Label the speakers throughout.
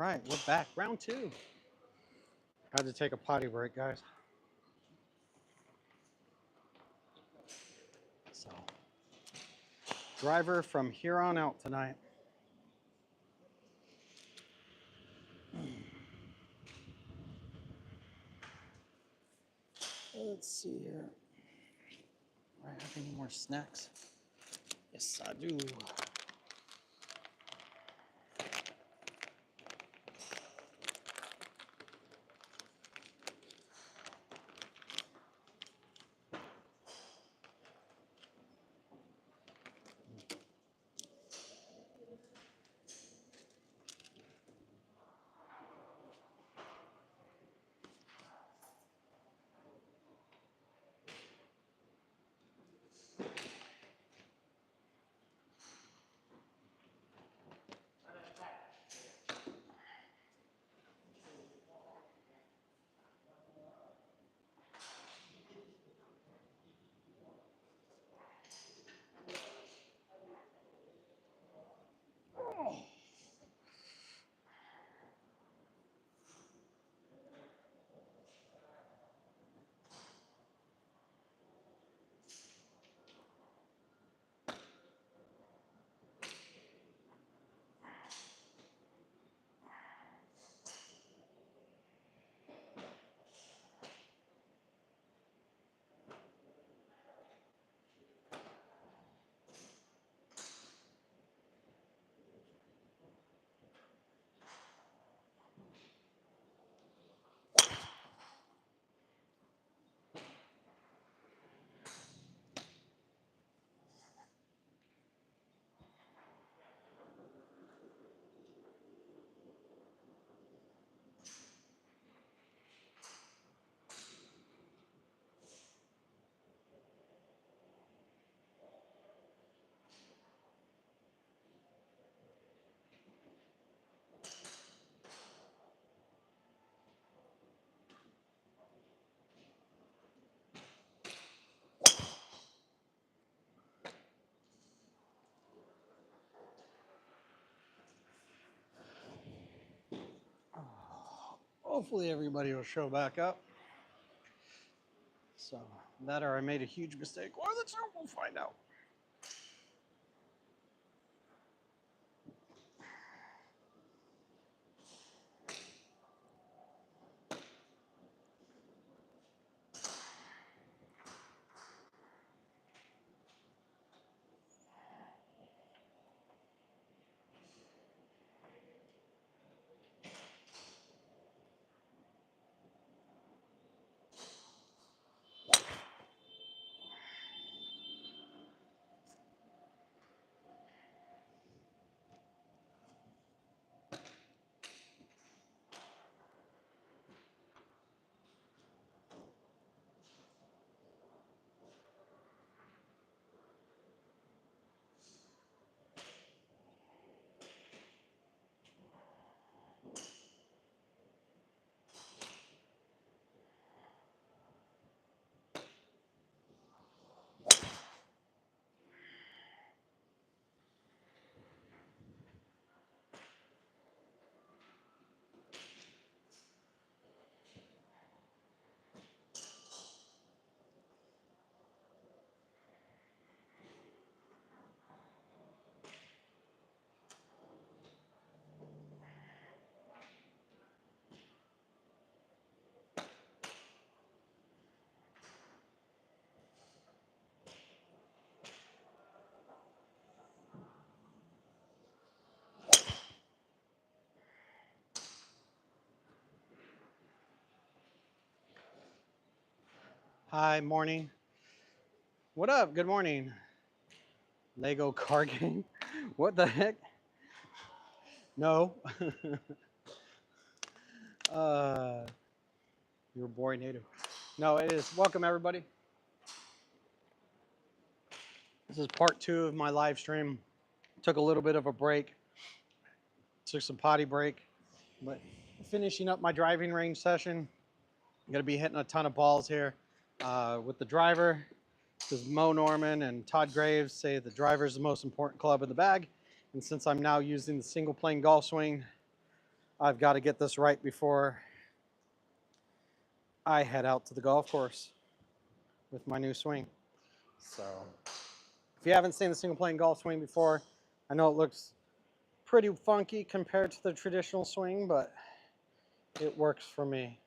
Speaker 1: right, we're back. Round two. Had to take a potty break, guys. So, driver from here on out tonight. Let's see here. Do I have any more snacks? Yes, I do. Hopefully everybody will show back up. So, that or I made a huge mistake. Or the truth, we'll find out. Hi, morning. What up? Good morning. Lego car game? What the heck? No. You're a boring native. No, it is. Welcome, everybody. This is part 2 of my live stream. Took a little bit of a break. Took some potty break. But finishing up my driving range session. I'm going to be hitting a ton of balls here with the driver. Because Mo Norman and Todd Graves say the driver is the most important club in the bag. And since I'm now using the single plane golf swing, I've got to get this right before I head out to the golf course with my new swing. So if you haven't seen the single plane golf swing before, I know it looks pretty funky compared to the traditional swing, but it works for me.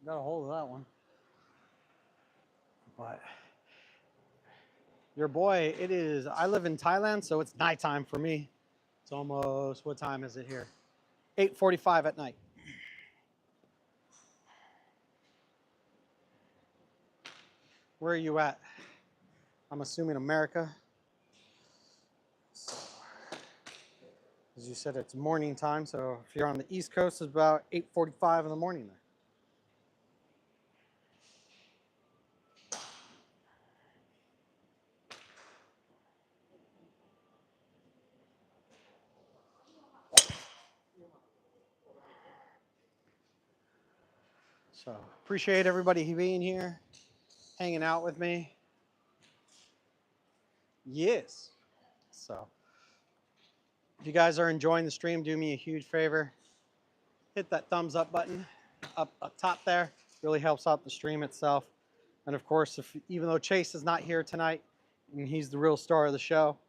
Speaker 1: Got a hold of that one. But your boy, I live in Thailand, so it's nighttime for me. It's almost, what time is it here? 8:45 at night. Where are you at? I'm assuming America. So, as you said, it's morning time, so if you're on the East Coast, it's about 8:45 in the morning there. So appreciate everybody being here, hanging out with me. Yes. So if you guys are enjoying the stream, do me a huge favor. Hit that thumbs up button up top there. Really helps out the stream itself. And of course, even though Chase is not here tonight, and he's the real star of the show,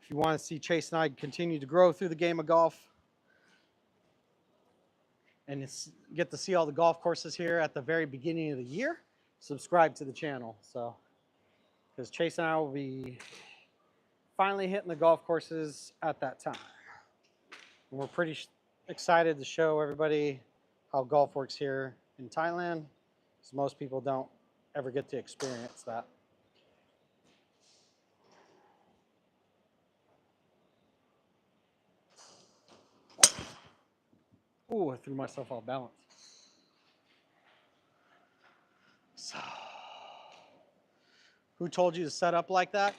Speaker 1: if you want to see Chase and I continue to grow through the game of golf and get to see all the golf courses here at the very beginning of the year, subscribe to the channel. So, because Chase and I will be finally hitting the golf courses at that time. And we're pretty excited to show everybody how golf works here in Thailand, because most people don't ever get to experience that. Ooh, I threw myself off balance. So, who told you to set up like that?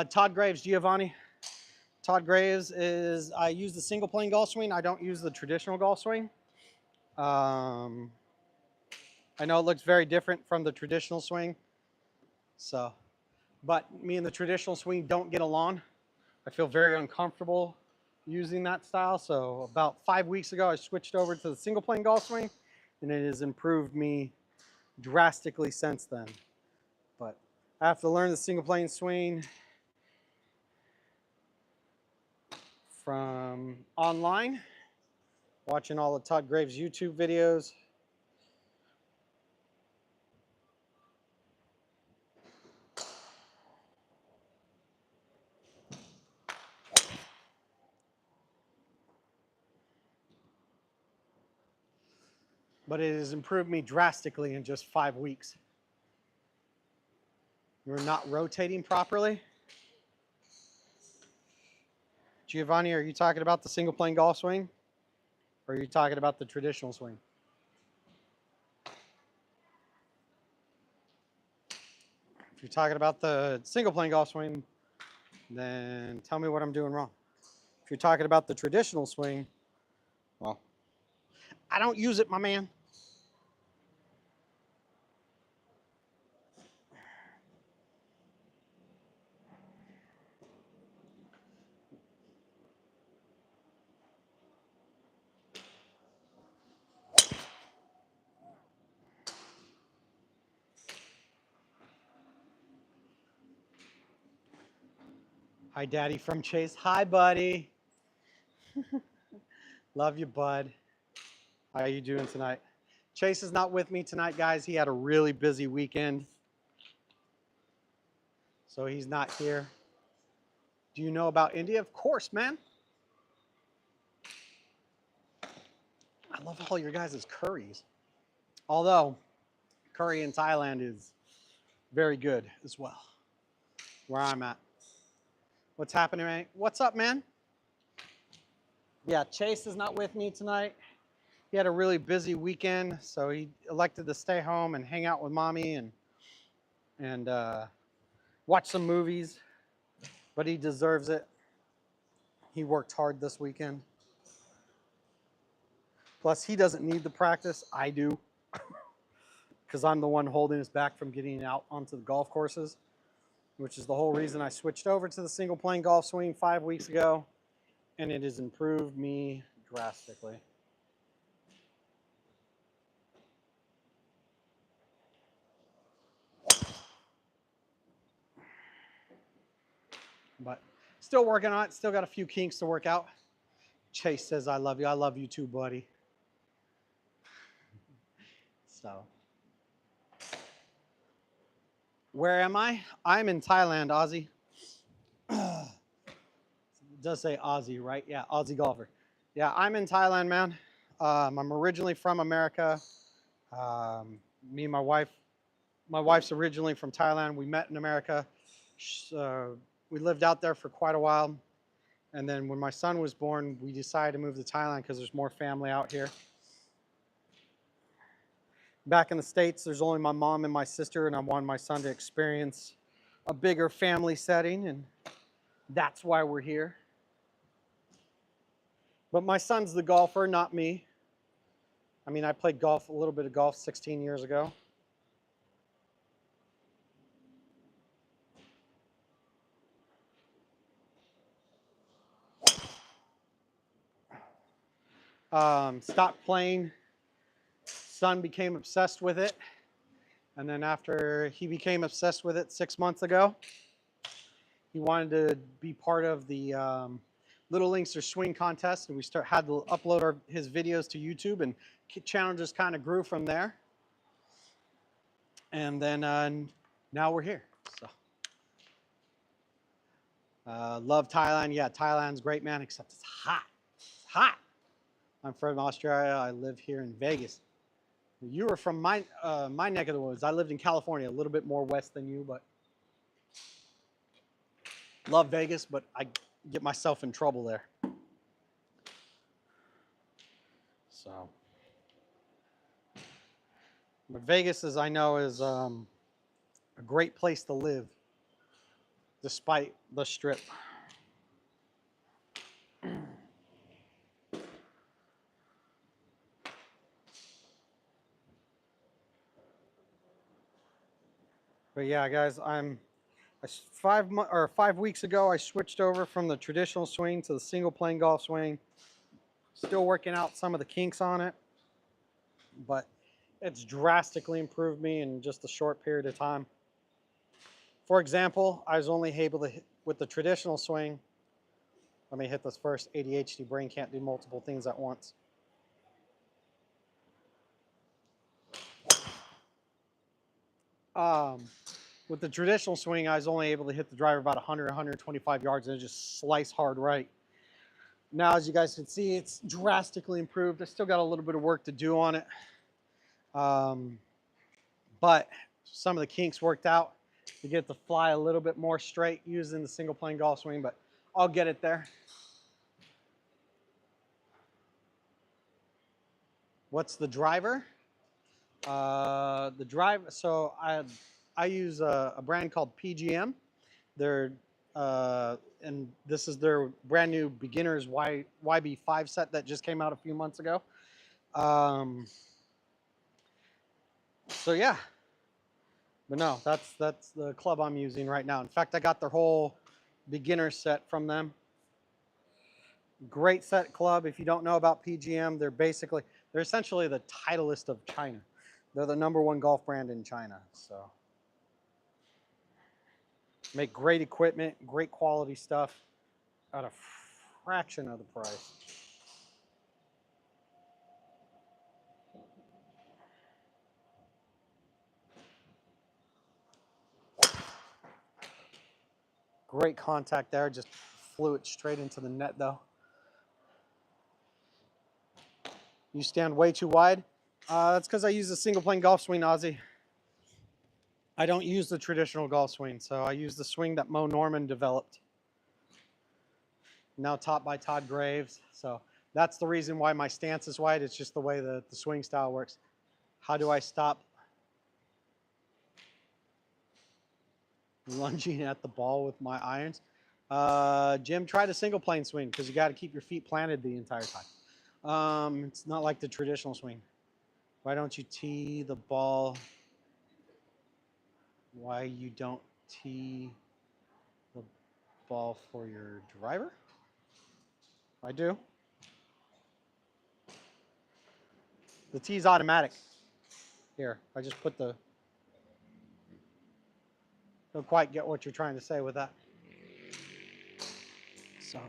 Speaker 1: Todd Graves, Giovanni. Todd Graves is, I use the single plane golf swing. I don't use the traditional golf swing. I know it looks very different from the traditional swing. So, but me and the traditional swing don't get along. I feel very uncomfortable using that style. So about 5 weeks ago, I switched over to the single plane golf swing, and it has improved me drastically since then. But I have to learn the single plane swing from online, watching all of Todd Graves' YouTube videos. But it has improved me drastically in just 5 weeks. You're not rotating properly. Giovanni, are you talking about the single plane golf swing? Or are you talking about the traditional swing? If you're talking about the single plane golf swing, then tell me what I'm doing wrong. If you're talking about the traditional swing, well, I don't use it, my man. Hi, Daddy from Chase. Hi, buddy. Love you, bud. How are you doing tonight? Chase is not with me tonight, guys. He had a really busy weekend, so he's not here. Do you know about India? Of course, man. I love all your guys' curries. Although, curry in Thailand is very good as well, where I'm at. What's happening, man? What's up, man? Yeah, Chase is not with me tonight. He had a really busy weekend, so he elected to stay home and hang out with mommy and watch some movies. But he deserves it. He worked hard this weekend. Plus, he doesn't need the practice. I do, because I'm the one holding us back from getting out onto the golf courses. which is the whole reason I switched over to the single plane golf swing 5 weeks ago, and it has improved me drastically. But still working on it, still got a few kinks to work out. Chase says, I love you. I love you too, buddy. So, where am I? I'm in Thailand, Aussie. It does say Aussie, right? Yeah, Aussie golfer. Yeah, I'm in Thailand, man. I'm originally from America. Me and my wife's originally from Thailand. We met in America. We lived out there for quite a while. And then when my son was born, we decided to move to Thailand because there's more family out here. Back in the States, there's only my mom and my sister, and I wanted my son to experience a bigger family setting, and that's why we're here. But my son's the golfer, not me. I mean, I played golf, a little bit of golf 16 years ago. Stopped playing. Son became obsessed with it. And then after he became obsessed with it 6 months ago, he wanted to be part of the Little Linkster Swing contest, and we had to upload his videos to YouTube, and channel just kind of grew from there. And then now we're here. So love Thailand. Yeah, Thailand's great, man, except it's hot. It's hot. I'm from Australia. I live here in Vegas. You were from my neck of the woods. I lived in California, a little bit more west than you, but love Vegas, but I get myself in trouble there. So, but Vegas, as I know, is a great place to live, despite the Strip. But yeah, guys, 5 weeks ago, I switched over from the traditional swing to the single plane golf swing. Still working out some of the kinks on it, but it's drastically improved me in just a short period of time. For example, I was only able to hit with the traditional swing. Let me hit this first. ADHD brain can't do multiple things at once. With the traditional swing, I was only able to hit the driver about 100, 125 yards, and it just slice hard right. Now, as you guys can see, it's drastically improved. I still got a little bit of work to do on it. But some of the kinks worked out to get the fly a little bit more straight using the single plane golf swing, but I'll get it there. What's the driver? So I use a brand called PGM. They're and this is their brand new beginners YB5 set that just came out a few months ago. So yeah, but no, that's the club I'm using right now. In fact, I got their whole beginner set from them. Great set club. If you don't know about PGM, they're essentially the Titleist of China. They're the #1 golf brand in China. So make great equipment, great quality stuff at a fraction of the price. Great contact there, just flew it straight into the net though. You stand way too wide. That's because I use a single plane golf swing, Aussie. I don't use the traditional golf swing, so I use the swing that Mo Norman developed. Now taught by Todd Graves. So that's the reason why my stance is wide. It's just the way the swing style works. How do I stop lunging at the ball with my irons? Jim, try the single plane swing because you got to keep your feet planted the entire time. It's not like the traditional swing. Why don't you tee the ball? Why you don't tee ball for your driver? I do. The tee's automatic. Here, I just put the... Don't quite get what you're trying to say with that. So...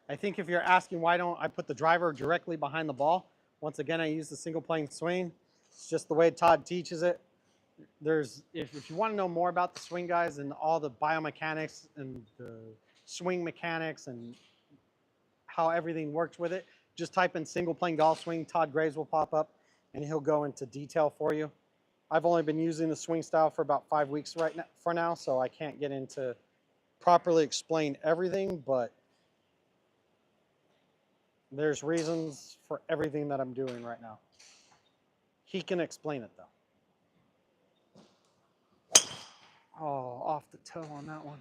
Speaker 1: I think if you're asking why don't I put the driver directly behind the ball, once again, I use the single plane swing. It's just the way Todd teaches it. If you want to know more about the swing, guys, and all the biomechanics and the swing mechanics and how everything works with it, just type in single plane golf swing. Todd Graves will pop up and he'll go into detail for you. I've only been using the swing style for about 5 weeks for now, so I can't get into properly explain everything, but there's reasons for everything that I'm doing right now. He can explain it though. Oh, off the toe on that one.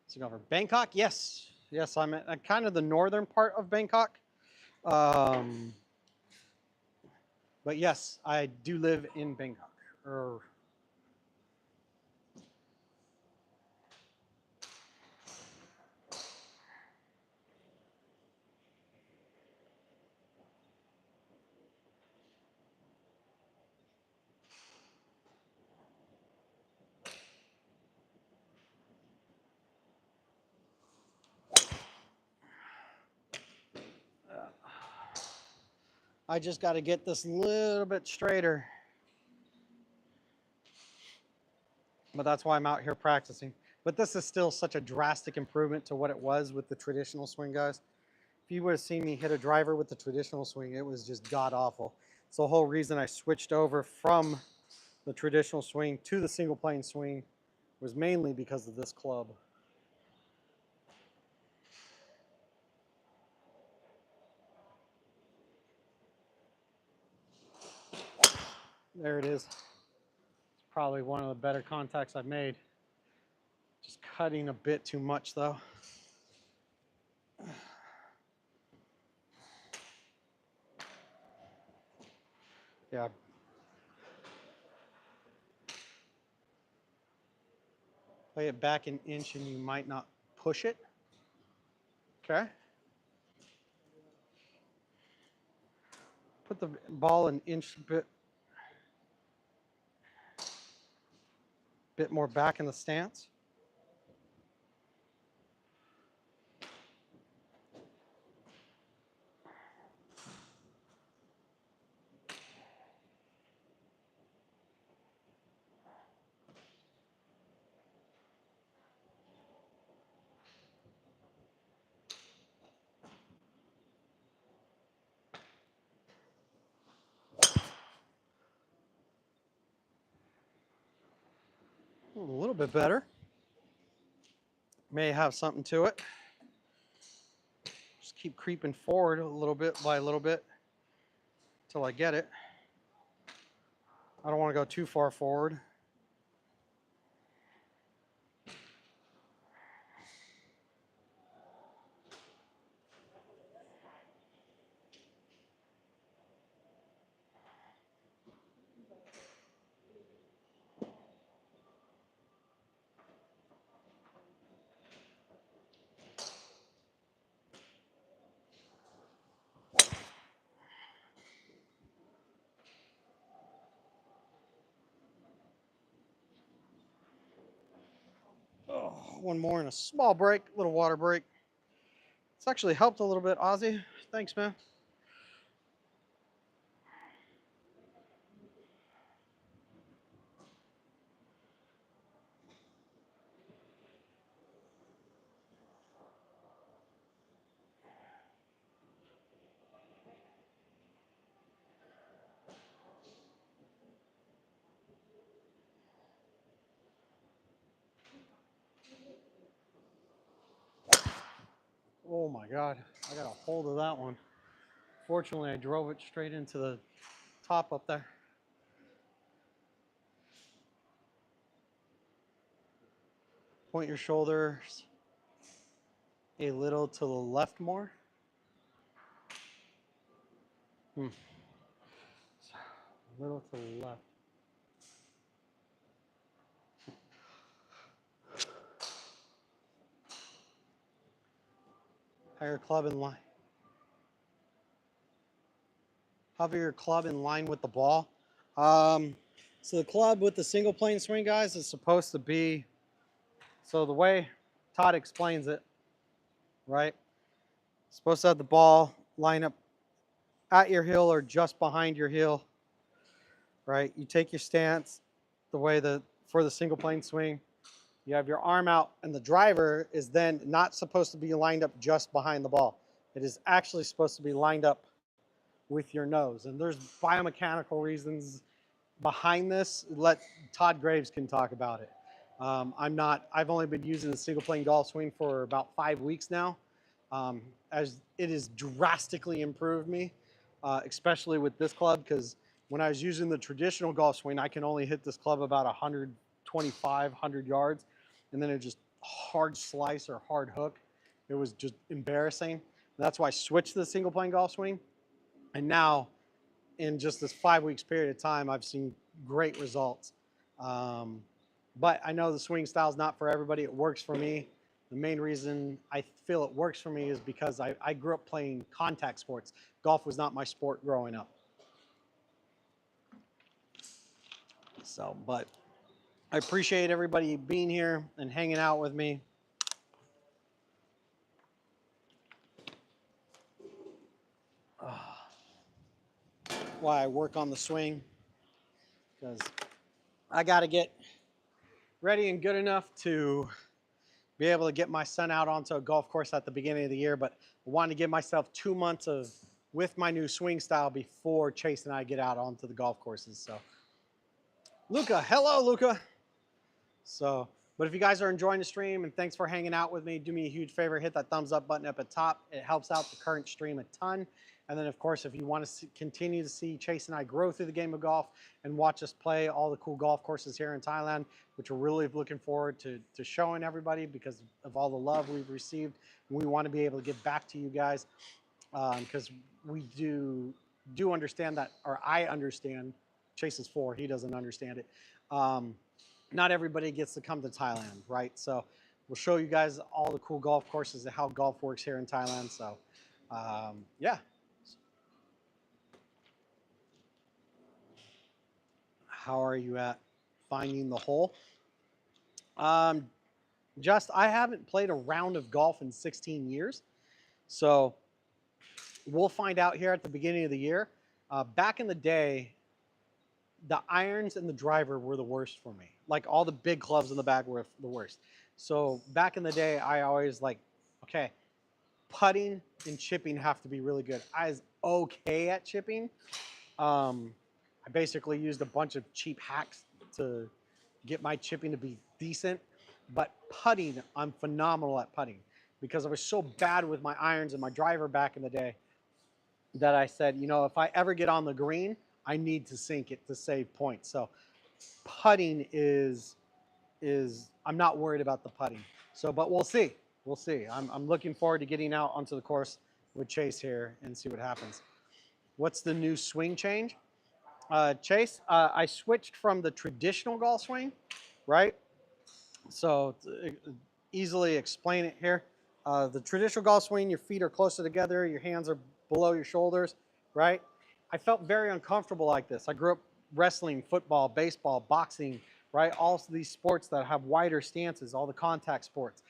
Speaker 1: So go over Bangkok. Yes, I'm at kind of the northern part of Bangkok. But yes, I do live in Bangkok. I just got to get this a little bit straighter. But that's why I'm out here practicing. But this is still such a drastic improvement to what it was with the traditional swing, guys. If you would have seen me hit a driver with the traditional swing, it was just god-awful. It's the whole reason I switched over from the traditional swing to the single plane swing was mainly because of this club. There it is. It's probably one of the better contacts I've made. Just cutting a bit too much though. Yeah. Play it back an inch and you might not push it. Okay. Put the ball an inch bit more back in the stance. A little bit better. May have something to it. Just keep creeping forward a little bit by a little bit until I get it. I don't want to go too far forward. Oh, one more and a small break, little water break. It's actually helped a little bit, Ozzy. Thanks, man. Oh my God, I got a hold of that one. Fortunately, I drove it straight into the top up there. Point your shoulders a little to the left more. A little to the left. Have your club in line. Hover your club in line with the ball. So the club with the single plane swing, guys, is supposed to be, so the way Todd explains it, right? Supposed to have the ball line up at your heel or just behind your heel, right? You take your stance the way for the single plane swing. You have your arm out, and the driver is then not supposed to be lined up just behind the ball. It is actually supposed to be lined up with your nose. And there's biomechanical reasons behind this. Todd Graves can talk about it. I've only been using the single plane golf swing for about 5 weeks now. As it has drastically improved me, especially with this club, because when I was using the traditional golf swing, I can only hit this club about 125, 100 yards, and then it just hard slice or hard hook. It was just embarrassing. That's why I switched to the single plane golf swing. And now, in just this 5 weeks period of time, I've seen great results. But I know the swing style is not for everybody. It works for me. The main reason I feel it works for me is because I grew up playing contact sports. Golf was not my sport growing up. So, but I appreciate everybody being here and hanging out with me. Why I work on the swing, because I got to get ready and good enough to be able to get my son out onto a golf course at the beginning of the year, but I wanted to give myself 2 months with my new swing style before Chase and I get out onto the golf courses. So, Luca, hello, Luca. So, but if you guys are enjoying the stream, and thanks for hanging out with me, do me a huge favor, hit that thumbs up button up at top. It helps out the current stream a ton. And then, of course, if you want to continue to see Chase and I grow through the game of golf and watch us play all the cool golf courses here in Thailand, which we're really looking forward to showing everybody because of all the love we've received. We want to be able to give back to you guys because we do understand that, or I understand. Chase is 4. He doesn't understand it. Not everybody gets to come to Thailand, right? So we'll show you guys all the cool golf courses and how golf works here in Thailand. So, yeah. How are you at finding the hole? I haven't played a round of golf in 16 years. So we'll find out here at the beginning of the year. Back in the day, the irons and the driver were the worst for me. Like all the big clubs in the bag were the worst. So back in the day, I always okay, putting and chipping have to be really good. I was okay at chipping. I basically used a bunch of cheap hacks to get my chipping to be decent. But putting, I'm phenomenal at putting because I was so bad with my irons and my driver back in the day that I said, if I ever get on the green, I need to sink it to save points. So putting is I'm not worried about the putting. So, but we'll see. We'll see. I'm looking forward to getting out onto the course with Chase here and see what happens. What's the new swing change? Chase, I switched from the traditional golf swing, right? So to easily explain it here. The traditional golf swing, your feet are closer together, your hands are below your shoulders, right? I felt very uncomfortable like this. I grew up wrestling, football, baseball, boxing, right? All of these sports that have wider stances, all the contact sports.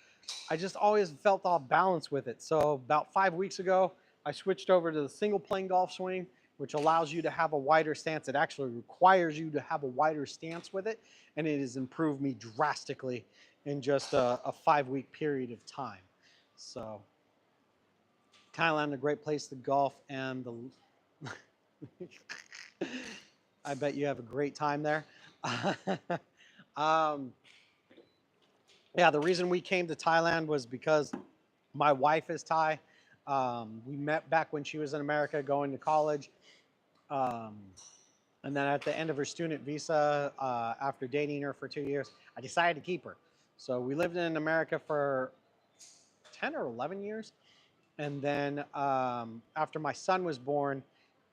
Speaker 1: I just always felt off balance with it. So about 5 weeks ago, I switched over to the single plane golf swing, which allows you to have a wider stance. It actually requires you to have a wider stance with it, and it has improved me drastically in just a 5-week period of time. So Thailand, a great place to golf, and I bet you have a great time there. Yeah, the reason we came to Thailand was because my wife is Thai. We met back when she was in America going to college. And then at the end of her student visa, after dating her for 2 years, I decided to keep her. So we lived in America for 10 or 11 years. And then after my son was born,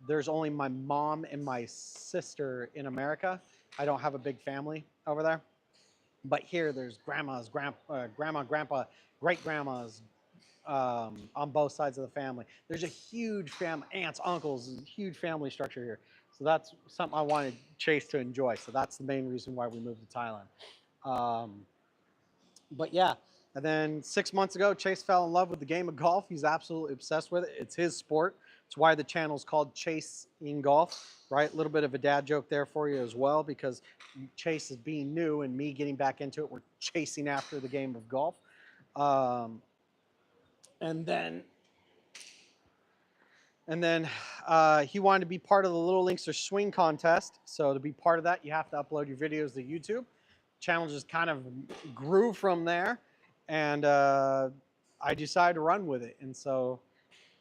Speaker 1: there's only my mom and my sister in America. I don't have a big family over there. But here there's grandmas, grandma, grandpa, great grandmas, on both sides of the family. There's a huge family, aunts, uncles, huge family structure here. So that's something I wanted Chase to enjoy. So that's the main reason why we moved to Thailand. But yeah, and then 6 months ago, Chase fell in love with the game of golf. He's absolutely obsessed with it. It's his sport. It's why the channel's called Chase in Golf, right? A little bit of a dad joke there for you as well, because Chase is being new and me getting back into it. We're chasing after the game of golf. Um, and then he wanted to be part of the Little Linkster Swing Contest. So to be part of that, you have to upload your videos to YouTube. Channel just kind of grew from there, and I decided to run with it. And so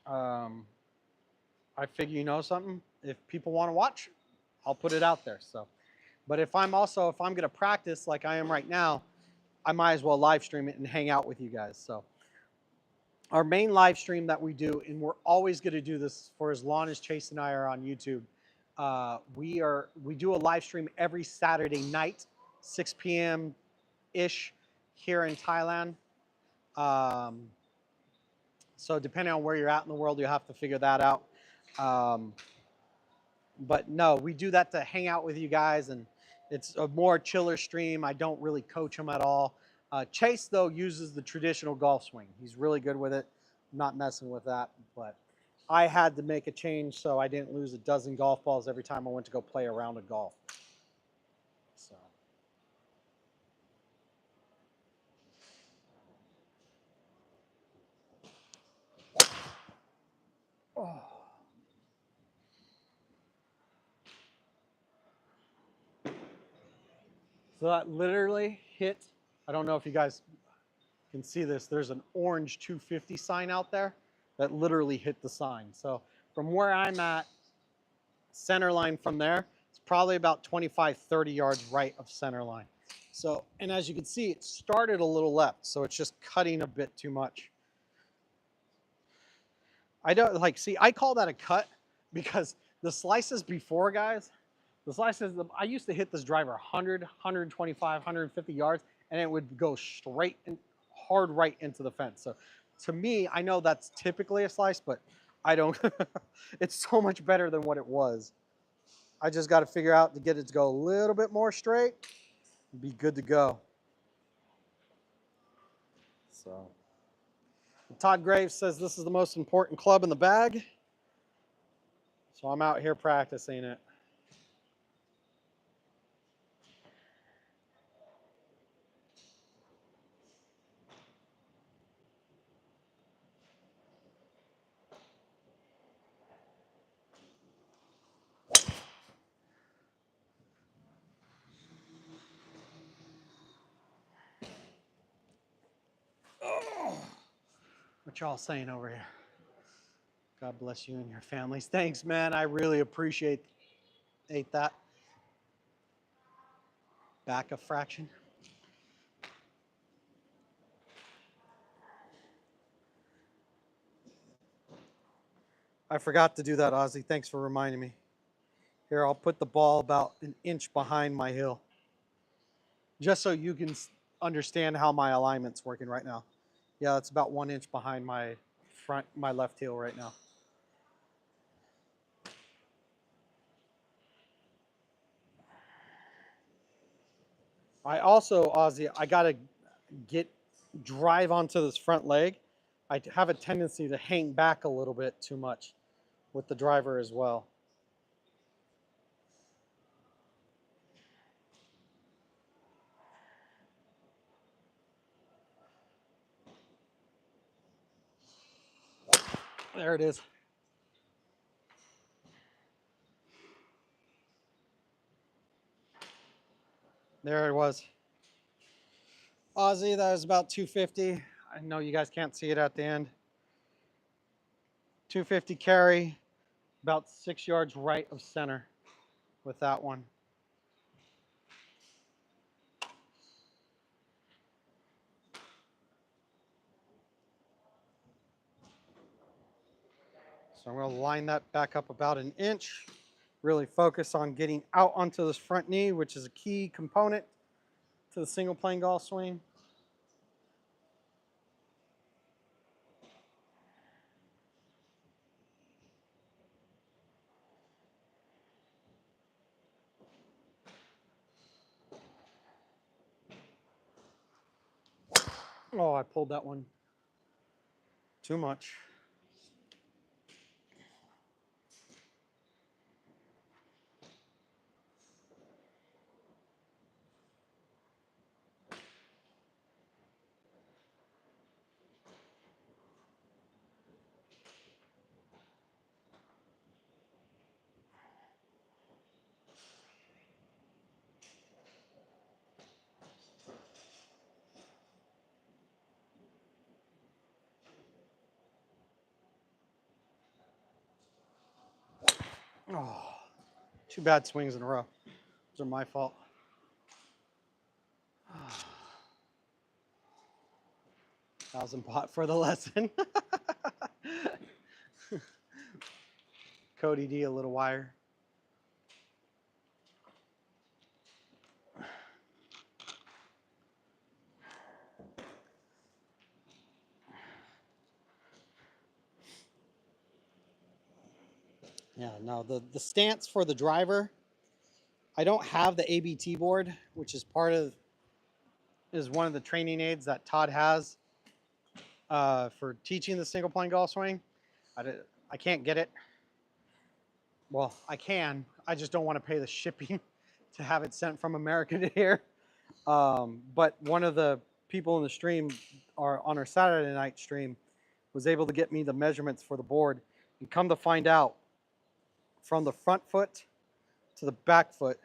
Speaker 1: I figure, you know something, if people want to watch, I'll put it out there. So, but if I'm going to practice like I am right now, I might as well live stream it and hang out with you guys. So our main live stream that we do, and we're always going to do this for as long as Chase and I are on YouTube, we do a live stream every Saturday night, 6 p.m. ish here in Thailand. So depending on where you're at in the world, you'll have to figure that out. But no, we do that to hang out with you guys, and it's a more chiller stream. I don't really coach them at all. Chase, though, uses the traditional golf swing. He's really good with it. I'm not messing with that, but I had to make a change so I didn't lose a dozen golf balls every time I went to go play a round of golf. So. Oh. So that literally hit, I don't know if you guys can see this, there's an orange 250 sign out there that literally hit the sign. So from where I'm at, center line from there, it's probably about 25, 30 yards right of center line. So, and as you can see, it started a little left, so it's just cutting a bit too much. I don't see, I call that a cut because the slices before, guys, the slices, I used to hit this driver 100, 125, 150 yards, and it would go straight and hard right into the fence. So to me, I know that's typically a slice, but I don't, it's so much better than what it was. I just got to figure out to get it to go a little bit more straight and be good to go. So Todd Graves says this is the most important club in the bag. So I'm out here practicing it. Oh, what y'all saying over here? God bless you and your families. Thanks, man. I really appreciate that. Back a fraction. I forgot to do that, Ozzy. Thanks for reminding me. Here, I'll put the ball about an inch behind my heel, just so you can understand how my alignment's working right now. Yeah, it's about 1 inch behind my left heel right now. I also, Ozzy, I gotta drive onto this front leg. I have a tendency to hang back a little bit too much with the driver as well. There it is. There it was. Ozzy, that was about 250. I know you guys can't see it at the end. 250 carry, about 6 yards right of center with that one. So I'm going to line that back up about an inch. Really focus on getting out onto this front knee, which is a key component to the single plane golf swing. Oh, I pulled that one too much. Oh, 2 bad swings in a row. Those are my fault. $1,000 for the lesson. Cody D, a little wire. Yeah, no, the stance for the driver, I don't have the ABT board, which is one of the training aids that Todd has for teaching the single plane golf swing. I can't get it. Well, I can. I just don't want to pay the shipping to have it sent from America to here. But one of the people in the stream, or on our Saturday night stream, was able to get me the measurements for the board. And come to find out, from the front foot to the back foot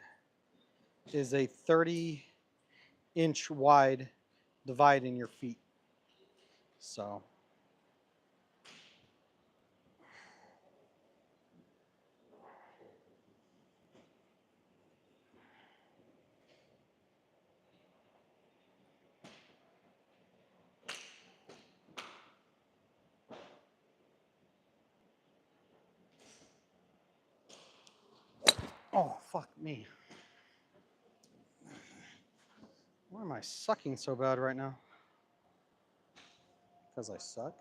Speaker 1: is a 30-inch wide divide in your feet. So oh, fuck me. Why am I sucking so bad right now? Because I suck?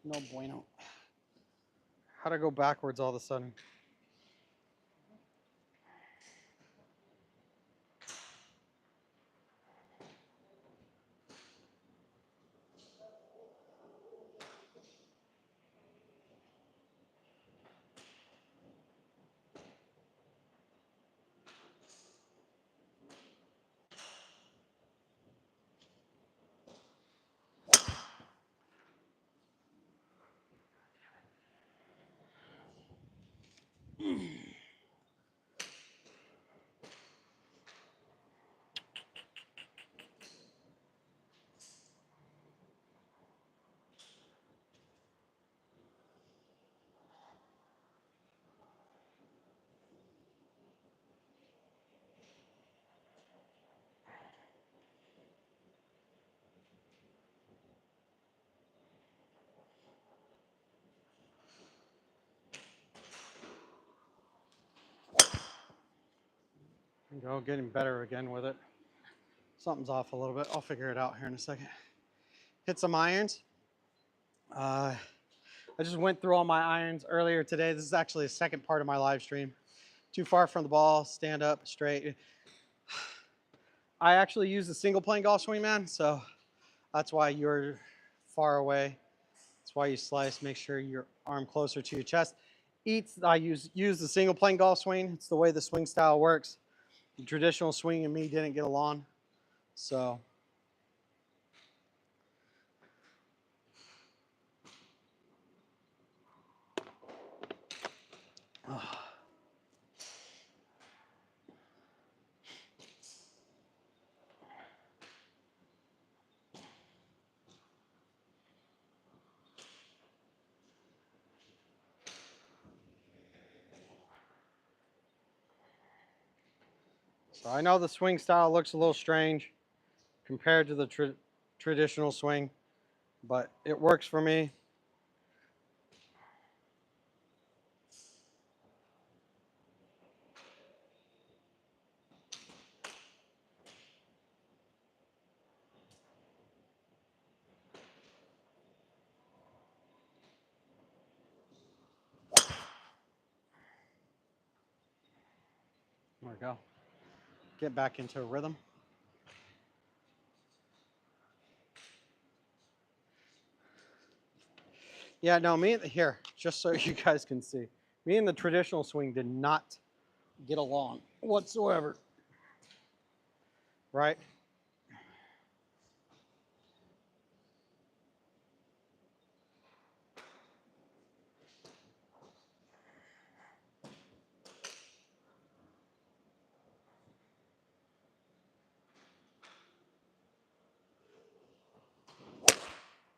Speaker 1: No bueno. How'd I go backwards all of a sudden? There you go, getting better again with it. Something's off a little bit. I'll figure it out here in a second. Hit some irons. I just went through all my irons earlier today. This is actually the second part of my live stream. Too far from the ball, stand up, straight. I actually use the single plane golf swing, man, so that's why you're far away. That's why you slice, make sure your arm closer to your chest. I use the single plane golf swing. It's the way the swing style works. The traditional swing and me didn't get along, so. So I know the swing style looks a little strange compared to the traditional swing, but it works for me. There we go. Get back into a rhythm. Yeah, no, here, just so you guys can see, me and the traditional swing did not get along whatsoever, right?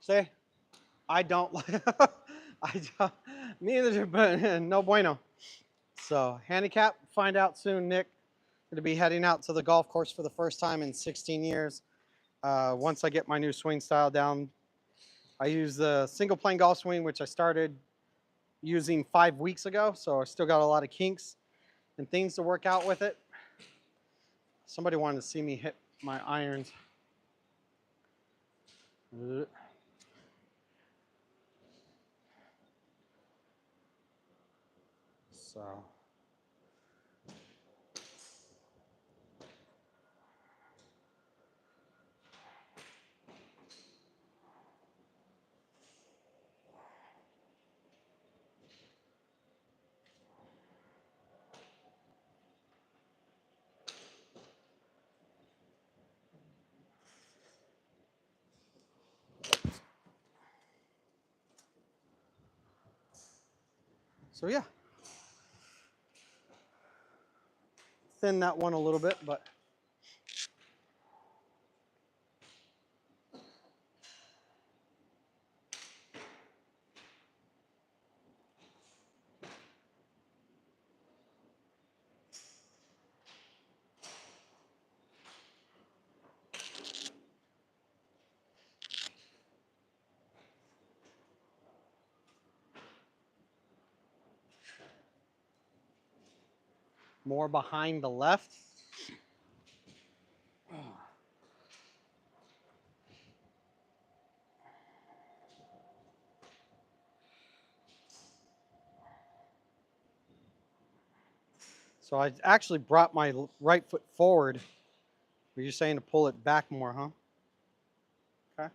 Speaker 1: See, I don't like, I don't, neither, but no bueno. So handicap, find out soon, Nick. Going to be heading out to the golf course for the first time in 16 years. Once I get my new swing style down, I use the single plane golf swing, which I started using 5 weeks ago. So I still got a lot of kinks and things to work out with it. Somebody wanted to see me hit my irons. So. So yeah, thin that one a little bit, but more behind the left. So I actually brought my right foot forward. Were you saying to pull it back more, huh? Okay.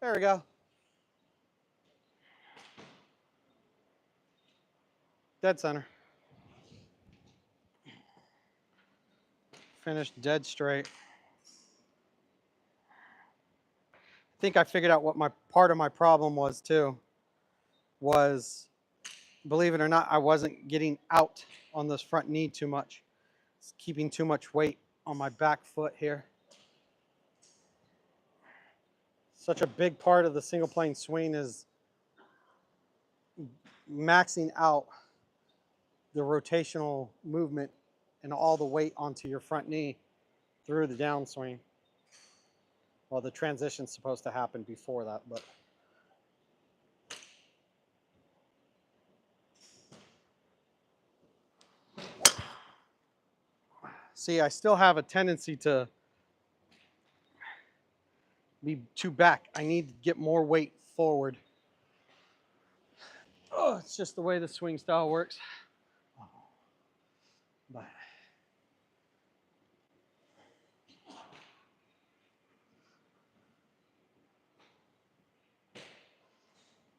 Speaker 1: There we go. Dead center. Finished dead straight. I think I figured out what my part of my problem was too. Was, believe it or not, I wasn't getting out on this front knee too much. It's keeping too much weight on my back foot here. Such a big part of the single plane swing is maxing out the rotational movement and all the weight onto your front knee through the downswing. Well, the transition's supposed to happen before that, but see, I still have a tendency to be too back. I need to get more weight forward. Oh, it's just the way the swing style works. But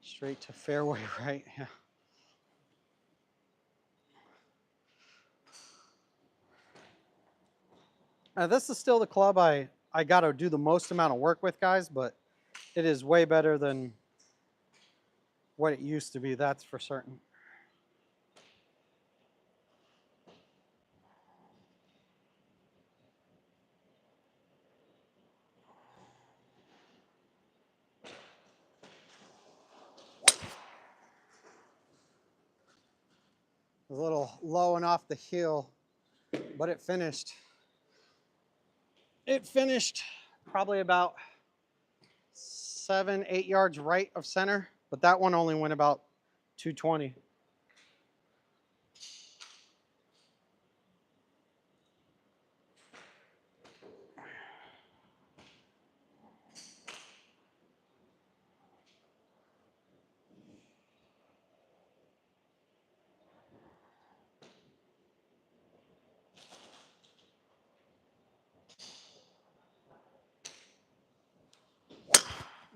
Speaker 1: straight to fairway right. Yeah. This is still the club I got to do the most amount of work with, guys, but it is way better than what it used to be, that's for certain. A little low and off the heel, but it finished. It finished probably about 7, 8 yards right of center, but that one only went about 220.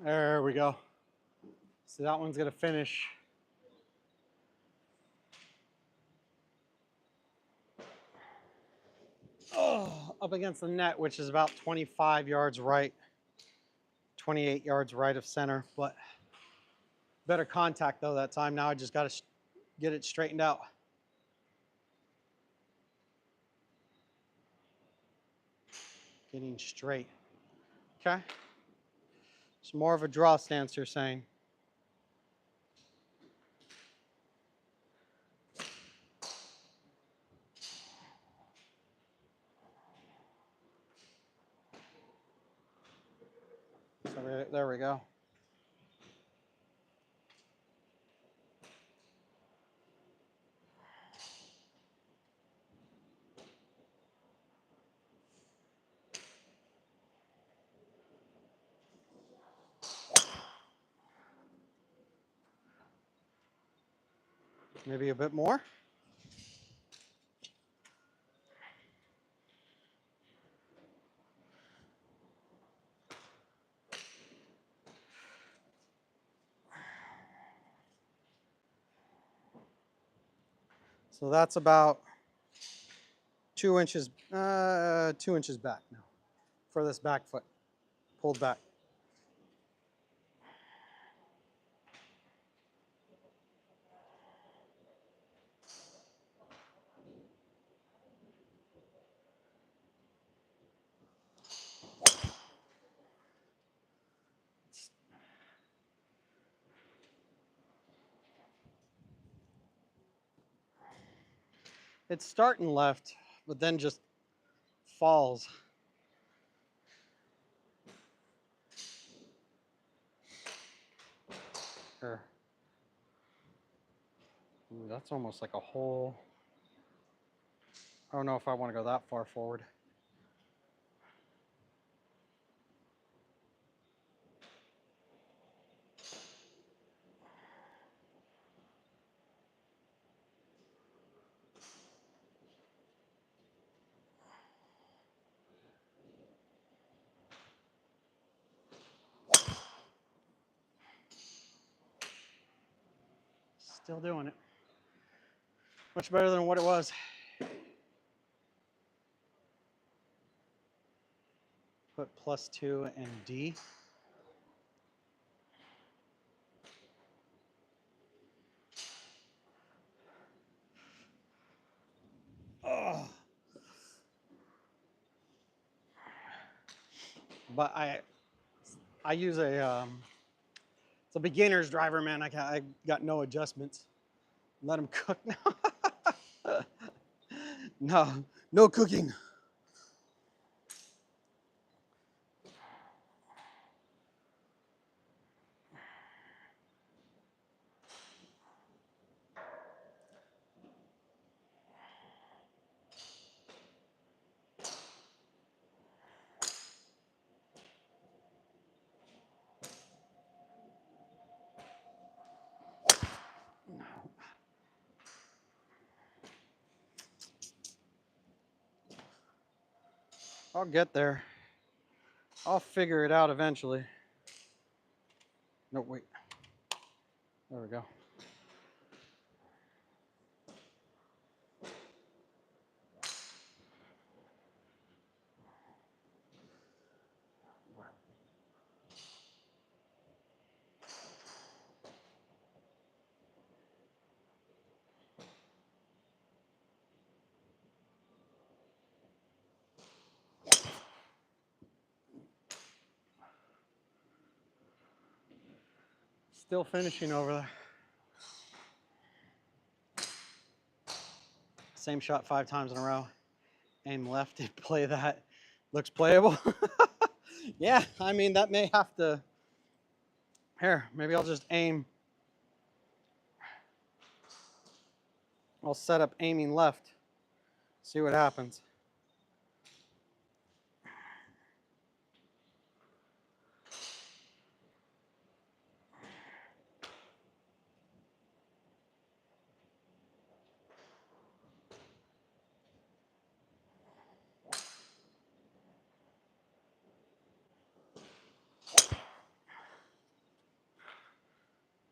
Speaker 1: There we go. So that one's gonna finish. Oh, up against the net, which is about 25 yards right, 28 yards right of center, but better contact though that time. Now I just got to get it straightened out. Getting straight. Okay. It's more of a draw stance, you're saying. So there we go. Maybe a bit more. So that's about 2 inches, 2 inches back now for this back foot, pulled back. It's starting left, but then just falls. Here. Ooh, that's almost like a whole. I don't know if I want to go that far forward. Still doing it. Much better than what it was. Put +2 and D. Oh. But I use it's a beginner's driver, man. I got no adjustments. Let him cook now. No cooking. I'll get there. I'll figure it out eventually. No, wait. There we go. Still finishing over there. Same shot 5 times in a row. Aim left and play that. Looks playable. Yeah, I mean, that may have to. Here, maybe I'll just aim. I'll set up aiming left. See what happens.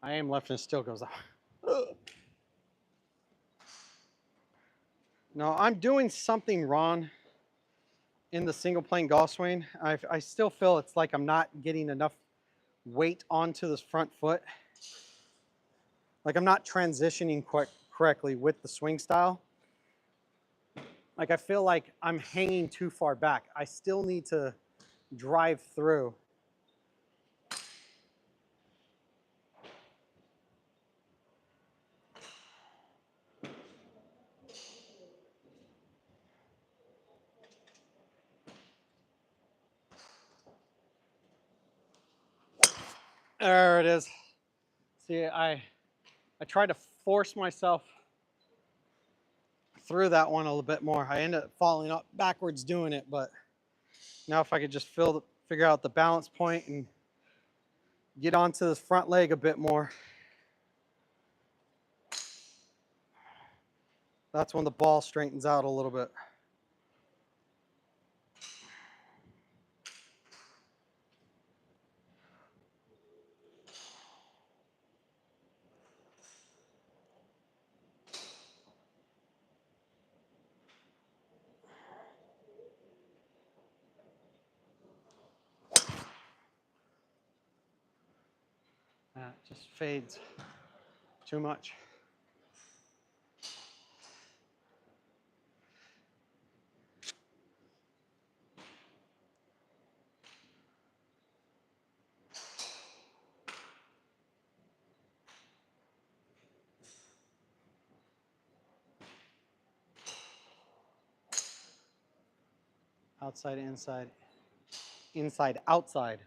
Speaker 1: I aim left and it still goes out. No, I'm doing something wrong in the single plane golf swing. I still feel it's like I'm not getting enough weight onto this front foot. Like I'm not transitioning correctly with the swing style. Like I feel like I'm hanging too far back. I still need to drive through. There it is. See, I tried to force myself through that one a little bit more. I ended up falling up backwards doing it, but now if I could just figure out the balance point and get onto this front leg a bit more, that's when the ball straightens out a little bit. That just fades too much. Outside, inside, inside, outside.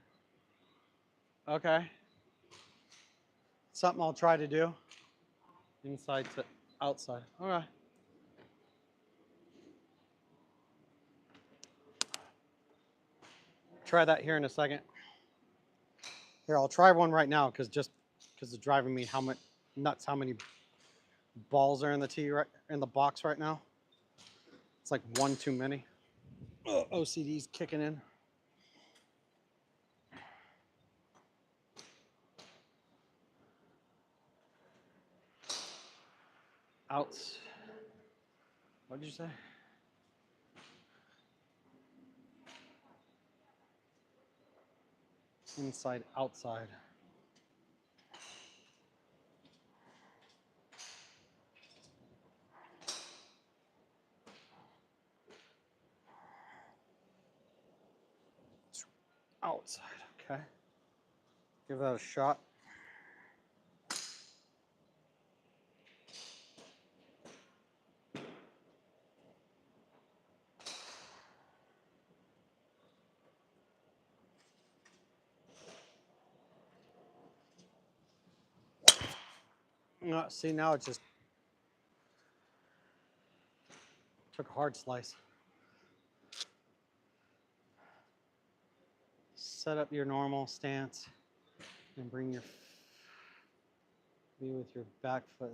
Speaker 1: Okay. Something I'll try to do. Inside to outside. All right. Try that here in a second. Here, I'll try one right now because it's driving me how many balls are in the tee in the box right now. It's like one too many. OCD's kicking in. Outs. What did you say? Inside, outside. Outside, okay. Give that a shot. See, now it just took a hard slice. Set up your normal stance and be with your back foot.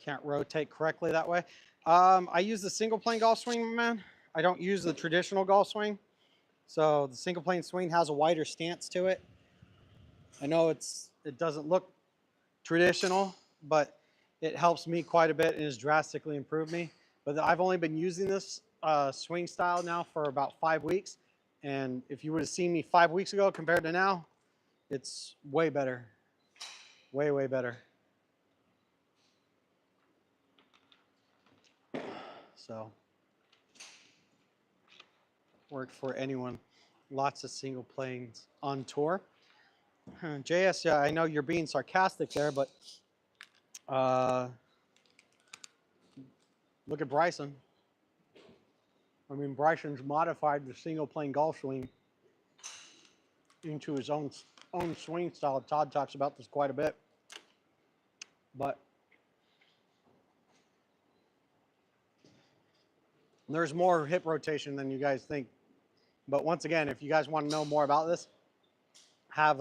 Speaker 1: Can't rotate correctly that way. I use the single plane golf swing, man. I don't use the traditional golf swing. So the single plane swing has a wider stance to it. I know it doesn't look traditional, but it helps me quite a bit and has drastically improved me. But I've only been using this swing style now for about 5 weeks. And if you would have seen me 5 weeks ago compared to now, it's way better. Way, way better. So, worked for anyone. Lots of single planes on tour. JS, yeah, I know you're being sarcastic there, but look at Bryson. I mean, Bryson's modified the single plane golf swing into his own swing style. Todd talks about this quite a bit. But there's more hip rotation than you guys think. But once again, if you guys want to know more about this, have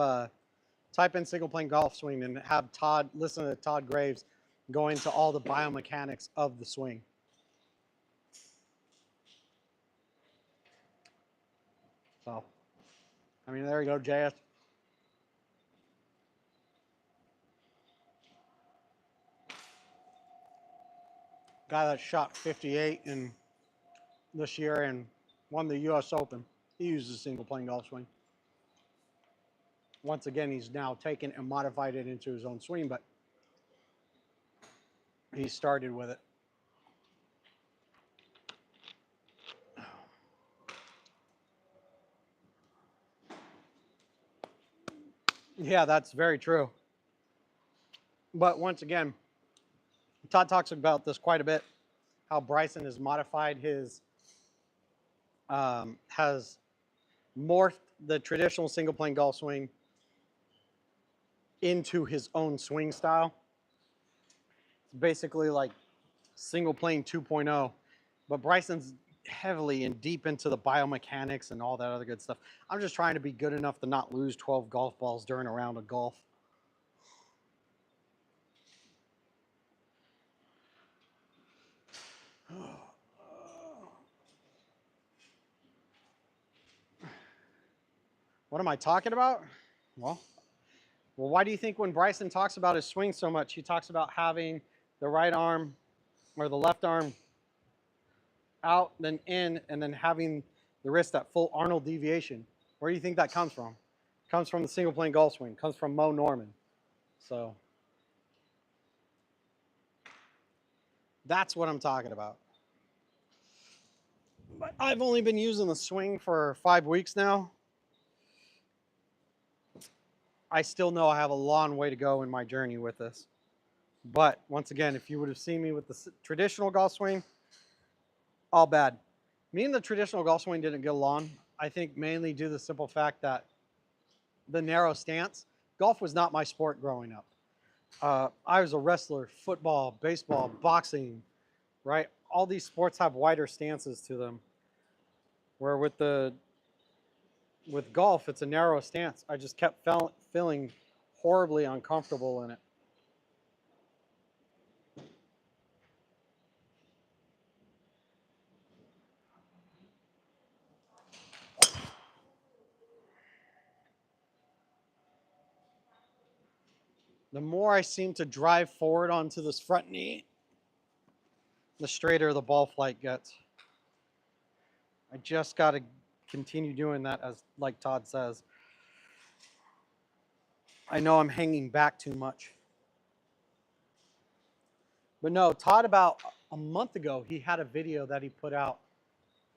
Speaker 1: type in single plane golf swing and have Todd listen to Todd Graves go into all the biomechanics of the swing. So, I mean, there you go, JS. Guy that shot 58 in this year and won the U.S. Open. He uses a single plane golf swing. Once again, he's now taken and modified it into his own swing, but he started with it. Yeah, that's very true. But once again, Todd talks about this quite a bit, how Bryson has modified his, has morphed the traditional single plane golf swing into his own swing style. It's basically like single plane 2.0, but Bryson's heavily and deep into the biomechanics and all that other good stuff. I'm just trying to be good enough to not lose 12 golf balls during a round of golf. What am I talking about? Well, why do you think when Bryson talks about his swing so much, he talks about having the right arm or the left arm out, then in, and then having the wrist at full Arnold deviation? Where do you think that comes from? It comes from the single plane golf swing. It comes from Mo Norman. So that's what I'm talking about. But I've only been using the swing for 5 weeks now. I still know I have a long way to go in my journey with this. But once again, if you would have seen me with the traditional golf swing, all bad. Me and the traditional golf swing didn't get along. I think mainly due to the simple fact that the narrow stance. Golf was not my sport growing up. I was a wrestler, football, baseball, boxing, right? All these sports have wider stances to them. Where with golf, it's a narrow stance. I just kept feeling horribly uncomfortable in it. The more I seem to drive forward onto this front knee, the straighter the ball flight gets. I just got to continue doing that, as like Todd says. I know I'm hanging back too much. But no, Todd, about a month ago, he had a video that he put out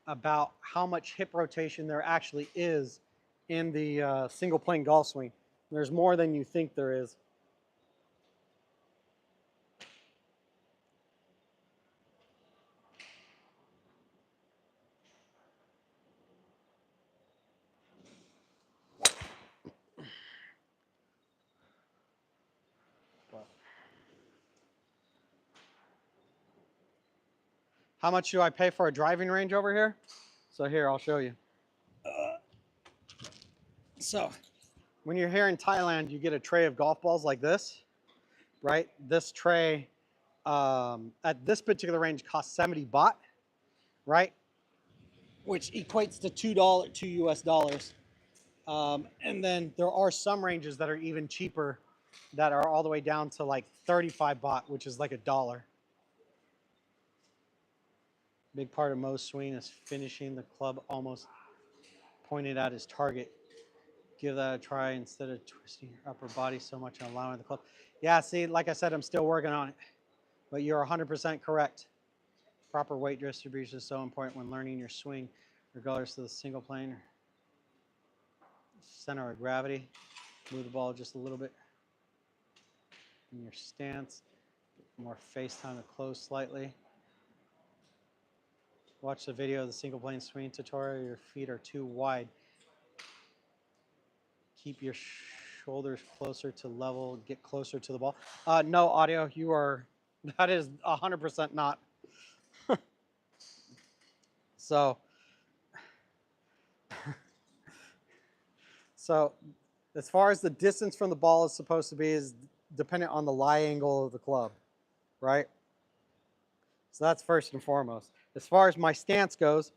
Speaker 1: about how much hip rotation there actually is in the single plane golf swing. There's more than you think there is. How much do I pay for a driving range over here? So here, I'll show you. So when you're here in Thailand, you get a tray of golf balls like this, right? This tray at this particular range costs 70 baht, right? Which equates to $2 US dollars. And then there are some ranges that are even cheaper that are all the way down to like 35 baht, which is like $1. Big part of Mo's swing is finishing the club almost pointed at his target. Give that a try instead of twisting your upper body so much and allowing the club. Yeah, see, like I said, I'm still working on it. But you're 100% correct. Proper weight distribution is so important when learning your swing, regardless of the single plane or center of gravity. Move the ball just a little bit in your stance. More face time to close slightly. Watch the video of the single plane swing tutorial. Your feet are too wide. Keep your shoulders closer to level. Get closer to the ball. No, audio. You are. That is 100% not. So as far as the distance from the ball is supposed to be is dependent on the lie angle of the club, right? So that's first and foremost. As far as my stance goes,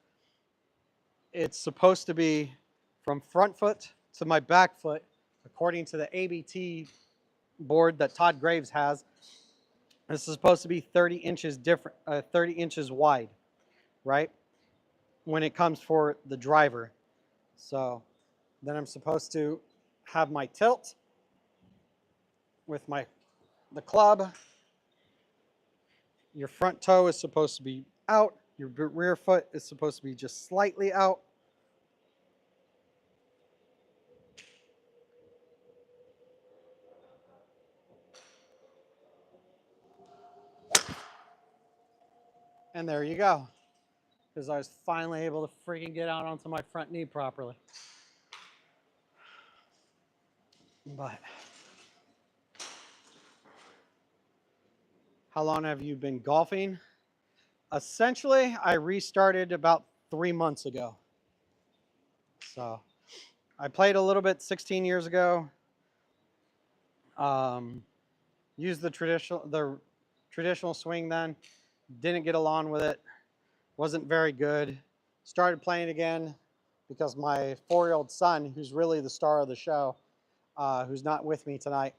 Speaker 1: it's supposed to be from front foot to my back foot, according to the ABT board that Todd Graves has. This is supposed to be 30 inches different, 30 inches wide, right? When it comes for the driver. So then I'm supposed to have my tilt with the club. Your front toe is supposed to be out. Your rear foot is supposed to be just slightly out. And there you go. Because I was finally able to freaking get out onto my front knee properly. But how long have you been golfing? Essentially, I restarted about 3 months ago. So I played a little bit 16 years ago. Used the traditional swing then. Didn't get along with it. Wasn't very good. Started playing again because my 4-year-old son, who's really the star of the show, who's not with me tonight,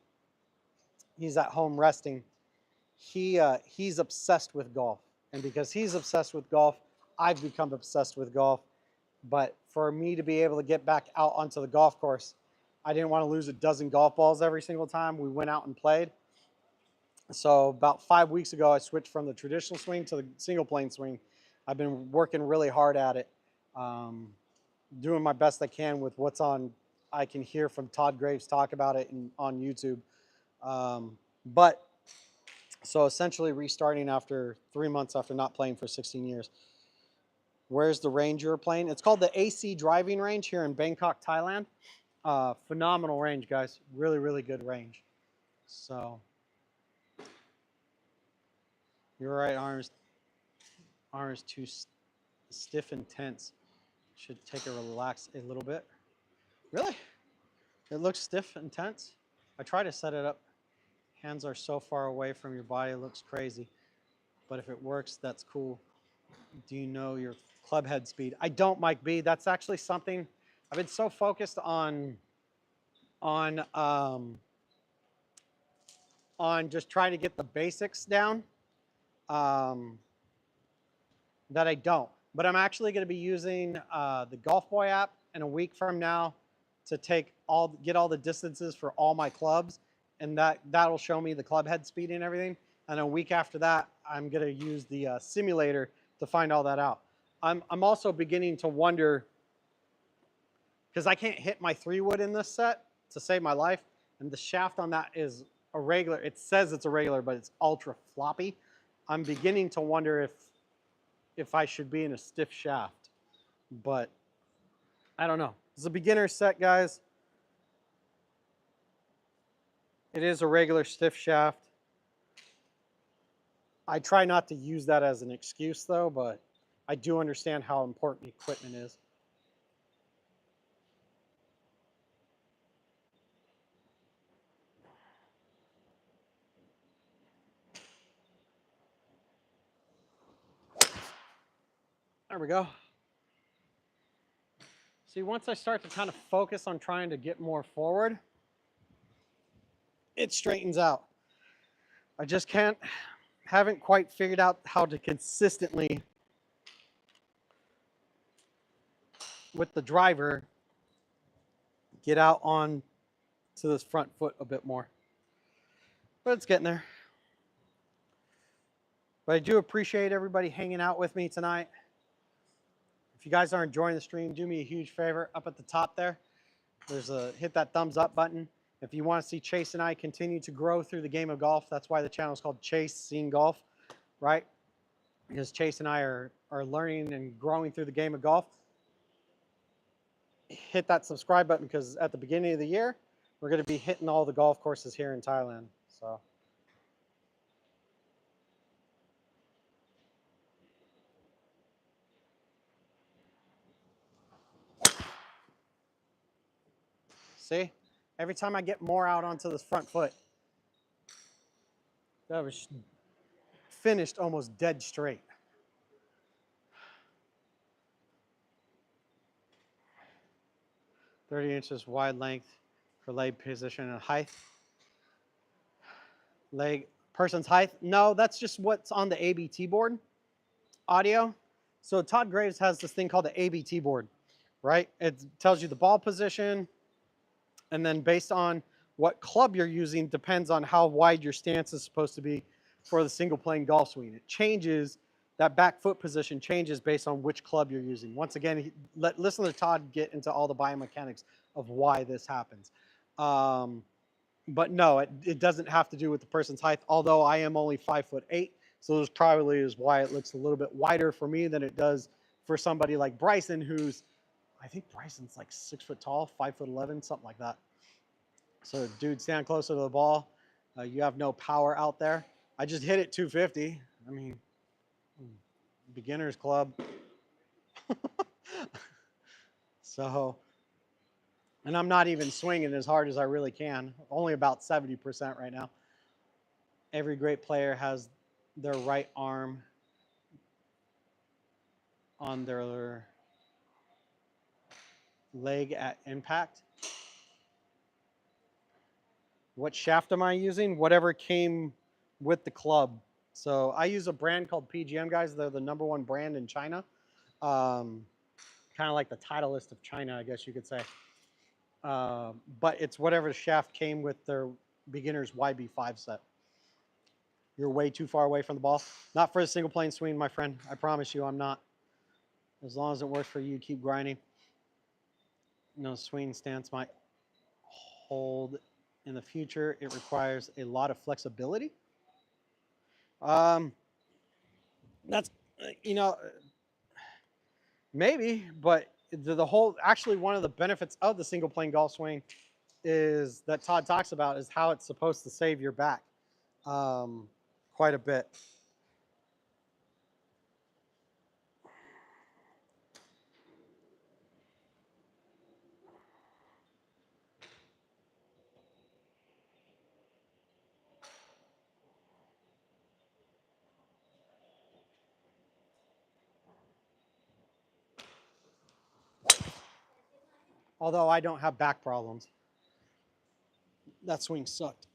Speaker 1: he's at home resting. He's obsessed with golf. And because he's obsessed with golf, I've become obsessed with golf. But for me to be able to get back out onto the golf course, I didn't want to lose a dozen golf balls every single time we went out and played. So about 5 weeks ago, I switched from the traditional swing to the single plane swing. I've been working really hard at it, doing my best I can with what's on. I can hear from Todd Graves talk about it on YouTube. But so essentially restarting after 3 months after not playing for 16 years. Where's the range you're playing? It's called the AC driving range here in Bangkok, Thailand. Phenomenal range, guys. Really, really good range. So your right arm is too stiff and tense. Should take a relax a little bit. Really? It looks stiff and tense? I try to set it up. Hands are so far away from your body, it looks crazy. But if it works, that's cool. Do you know your club head speed? I don't, Mike B. That's actually something I've been so focused on just trying to get the basics down that I don't. But I'm actually going to be using the Golf Boy app in a week from now to get all the distances for all my clubs, and that'll show me the club head speed and everything. And a week after that, I'm going to use the simulator to find all that out. I'm also beginning to wonder, because I can't hit my 3-wood in this set to save my life, and the shaft on that is a regular. It says it's a regular, but it's ultra floppy. I'm beginning to wonder if I should be in a stiff shaft, but I don't know. It's a beginner set, guys. It is a regular stiff shaft. I try not to use that as an excuse, though, but I do understand how important equipment is. There we go. See, once I start to kind of focus on trying to get more forward, it straightens out. I just haven't quite figured out how to consistently, with the driver, get out on to this front foot a bit more. But it's getting there. But I do appreciate everybody hanging out with me tonight. If you guys are enjoying the stream, do me a huge favor. Up at the top there, hit that thumbs up button. If you want to see Chase and I continue to grow through the game of golf, that's why the channel is called Chase Seeing Golf, right? Because Chase and I are learning and growing through the game of golf. Hit that subscribe button, because at the beginning of the year, we're going to be hitting all the golf courses here in Thailand. So. See, every time I get more out onto this front foot, that was finished almost dead straight. "30 inches wide length for leg position and height." Leg person's height? No, that's just what's on the ABT board audio. So Todd Graves has this thing called the ABT board, right? It tells you the ball position, and then based on what club you're using depends on how wide your stance is supposed to be for the single plane golf swing. It changes, that back foot position changes based on which club you're using. Once again, listen to Todd get into all the biomechanics of why this happens. But no, it doesn't have to do with the person's height, although I am only 5'8", so this probably is why it looks a little bit wider for me than it does for somebody like Bryson, who's, I think Bryson's like 6 foot tall, 5'11", something like that. So dude, stand closer to the ball. You have no power out there. I just hit it 250. I mean, beginner's club. So, and I'm not even swinging as hard as I really can. Only about 70% right now. Every great player has their right arm on their leg at impact. What shaft am I using? Whatever came with the club. So I use a brand called PGM, guys. They're the #1 brand in China. Kind of like the Titleist of China, I guess you could say. But it's whatever shaft came with their beginner's YB5 set. You're way too far away from the ball. Not for a single plane swing, my friend. I promise you I'm not. As long as it works for you, keep grinding. No swing stance might hold in the future. It requires a lot of flexibility. That's, maybe, but the whole, actually one of the benefits of the single plane golf swing is that Todd talks about is how it's supposed to save your back quite a bit. Although I don't have back problems. That swing sucked.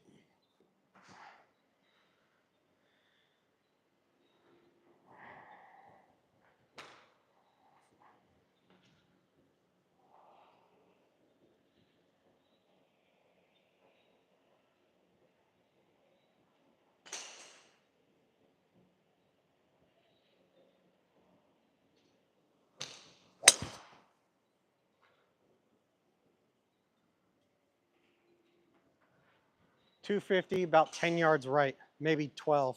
Speaker 1: .250, about 10 yards right, maybe 12.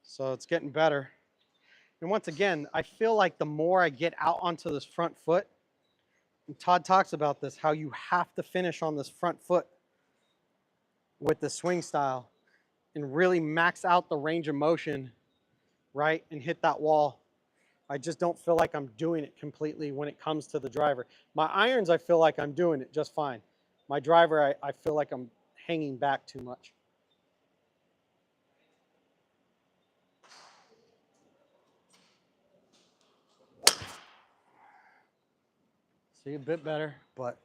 Speaker 1: So it's getting better. And once again, I feel like the more I get out onto this front foot, and Todd talks about this, how you have to finish on this front foot with the swing style and really max out the range of motion, right, and hit that wall. I just don't feel like I'm doing it completely when it comes to the driver. My irons, I feel like I'm doing it just fine. My driver, I feel like I'm hanging back too much. See, a bit better, but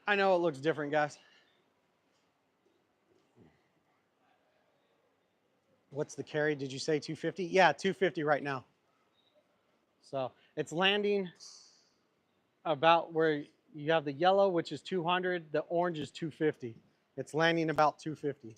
Speaker 1: I know it looks different, guys. What's the carry? Did you say 250? Yeah, 250 right now. So it's landing about where you have the yellow, which is 200. The orange is 250. It's landing about 250.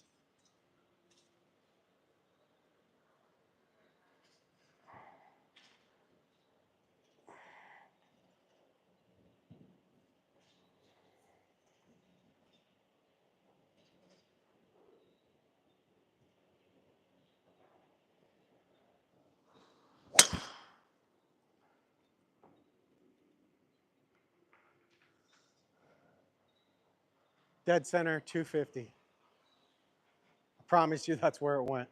Speaker 1: Dead center, 250. I promise you that's where it went.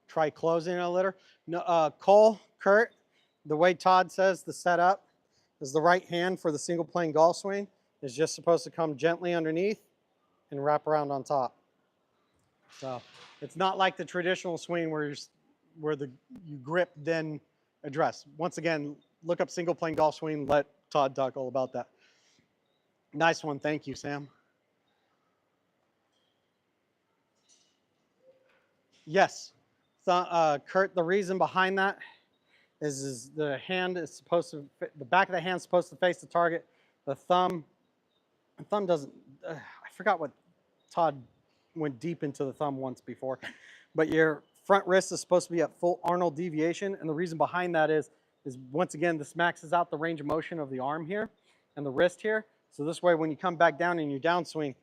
Speaker 1: Try closing it a little. No, Cole, Kurt, the way Todd says the setup is the right hand for the single plane golf swing is just supposed to come gently underneath and wrap around on top. So it's not like the traditional swing where you grip then address. Once again, look up single plane golf swing. Let Todd talk all about that. Nice one. Thank you, Sam. Yes. So, Kurt, the reason behind that is the hand is supposed to, the back of the hand is supposed to face the target. The thumb doesn't, I forgot what Todd went deep into the thumb once before, but your front wrist is supposed to be at full Arnold deviation. And the reason behind that is once again, this maxes out the range of motion of the arm here and the wrist here. So this way, when you come back down in your downswing,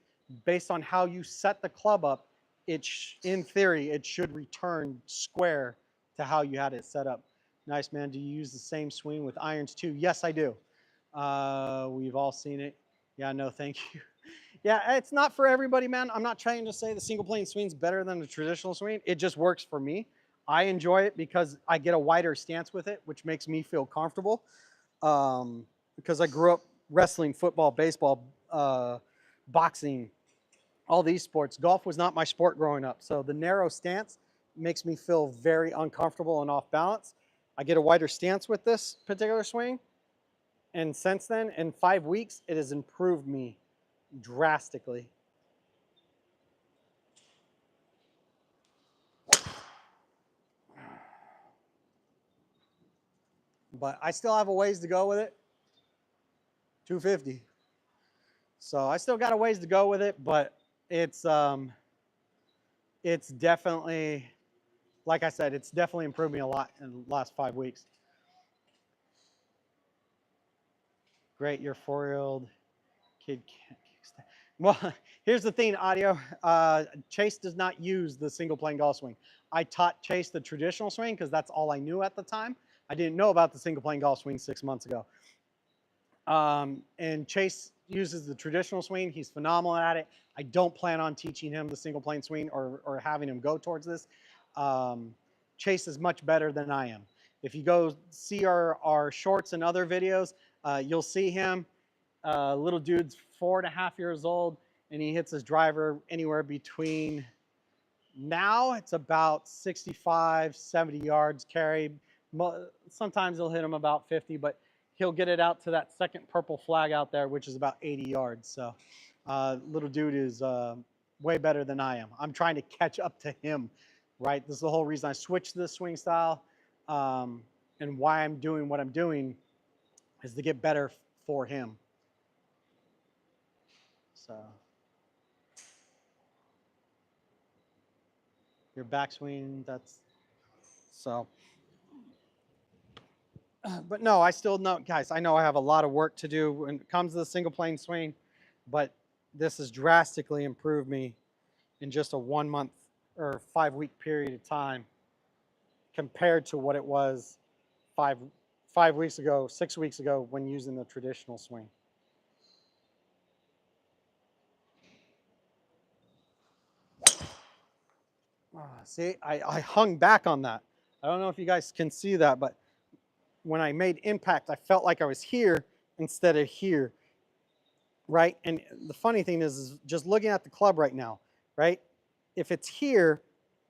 Speaker 1: based on how you set the club up, in theory, it should return square to how you had it set up. Nice, man. Do you use the same swing with irons too? Yes, I do. We've all seen it. Yeah, no, thank you. Yeah, it's not for everybody, man. I'm not trying to say the single plane swing's better than the traditional swing. It just works for me. I enjoy it because I get a wider stance with it, which makes me feel comfortable. Because I grew up wrestling, football, baseball, boxing, all these sports. Golf was not my sport growing up. So the narrow stance makes me feel very uncomfortable and off balance. I get a wider stance with this particular swing. And since then, in 5 weeks, it has improved me drastically. But I still have a ways to go with it. 250. So I still got a ways to go with it, but it's definitely, like I said, it's definitely improved me a lot in the last 5 weeks. Great, your 4-year-old kid can't kickstand. Well, here's the thing, audio. Chase does not use the single plane golf swing. I taught Chase the traditional swing because that's all I knew at the time. I didn't know about the single plane golf swing 6 months ago. And Chase uses the traditional swing. He's phenomenal at it. I don't plan on teaching him the single plane swing or having him go towards this. Chase is much better than I am. If you go see our shorts and other videos, you'll see him. Little dude's 4.5 years old, and he hits his driver anywhere between, now it's about 65, 70 yards carry. Sometimes he'll hit him about 50, but he'll get it out to that second purple flag out there, which is about 80 yards. So little dude is way better than I am. I'm trying to catch up to him, right? This is the whole reason I switched to this swing style, and why I'm doing what I'm doing is to get better for him. So your backswing, that's so. But no, I still know, guys, I know I have a lot of work to do when it comes to the single plane swing, but this has drastically improved me in just a 1 month or 5 week period of time compared to what it was five weeks ago, 6 weeks ago when using the traditional swing. See, I hung back on that. I don't know if you guys can see that, but when I made impact, I felt like I was here instead of here, right? And the funny thing is just looking at the club right now, right? If it's here,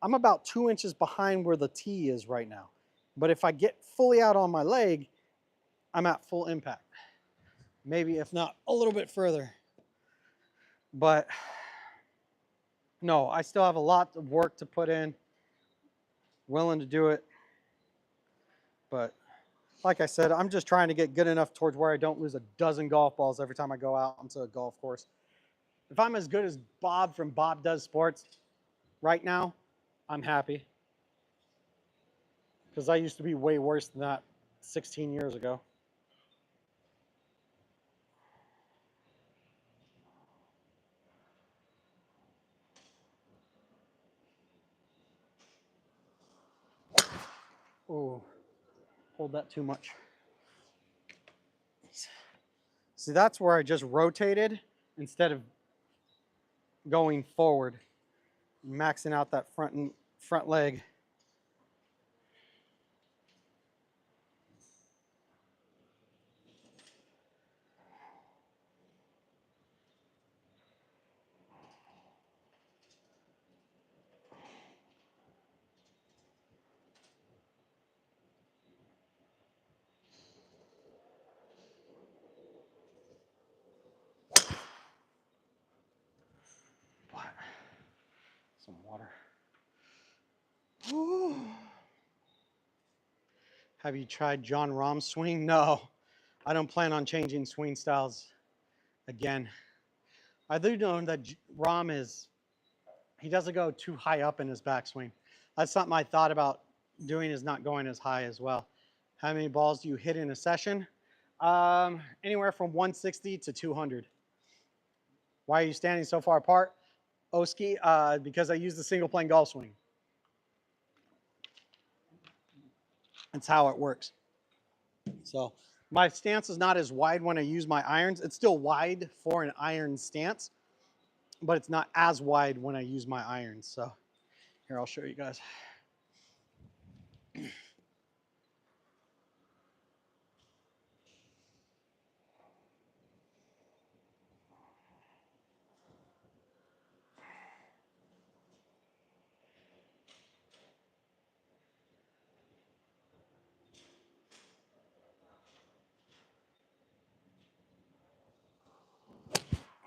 Speaker 1: I'm about 2 inches behind where the tee is right now. But if I get fully out on my leg, I'm at full impact. Maybe if not a little bit further. But no, I still have a lot of work to put in. Willing to do it. But like I said, I'm just trying to get good enough towards where I don't lose a dozen golf balls every time I go out onto a golf course. If I'm as good as Bob from Bob Does Sports right now, I'm happy. Because I used to be way worse than that 16 years ago. Oh, hold that too much. See, that's where I just rotated instead of going forward, maxing out that front leg. Some water. Ooh. Have you tried John Rahm's swing? No, I don't plan on changing swing styles again. I do know that Rahm he doesn't go too high up in his backswing. That's something I thought about doing, is not going as high as well. How many balls do you hit in a session? Anywhere from 160 to 200. Why are you standing so far apart, Oski? Because I use the single plane golf swing. That's how it works. So my stance is not as wide when I use my irons. It's still wide for an iron stance, but it's not as wide when I use my irons. So here, I'll show you guys.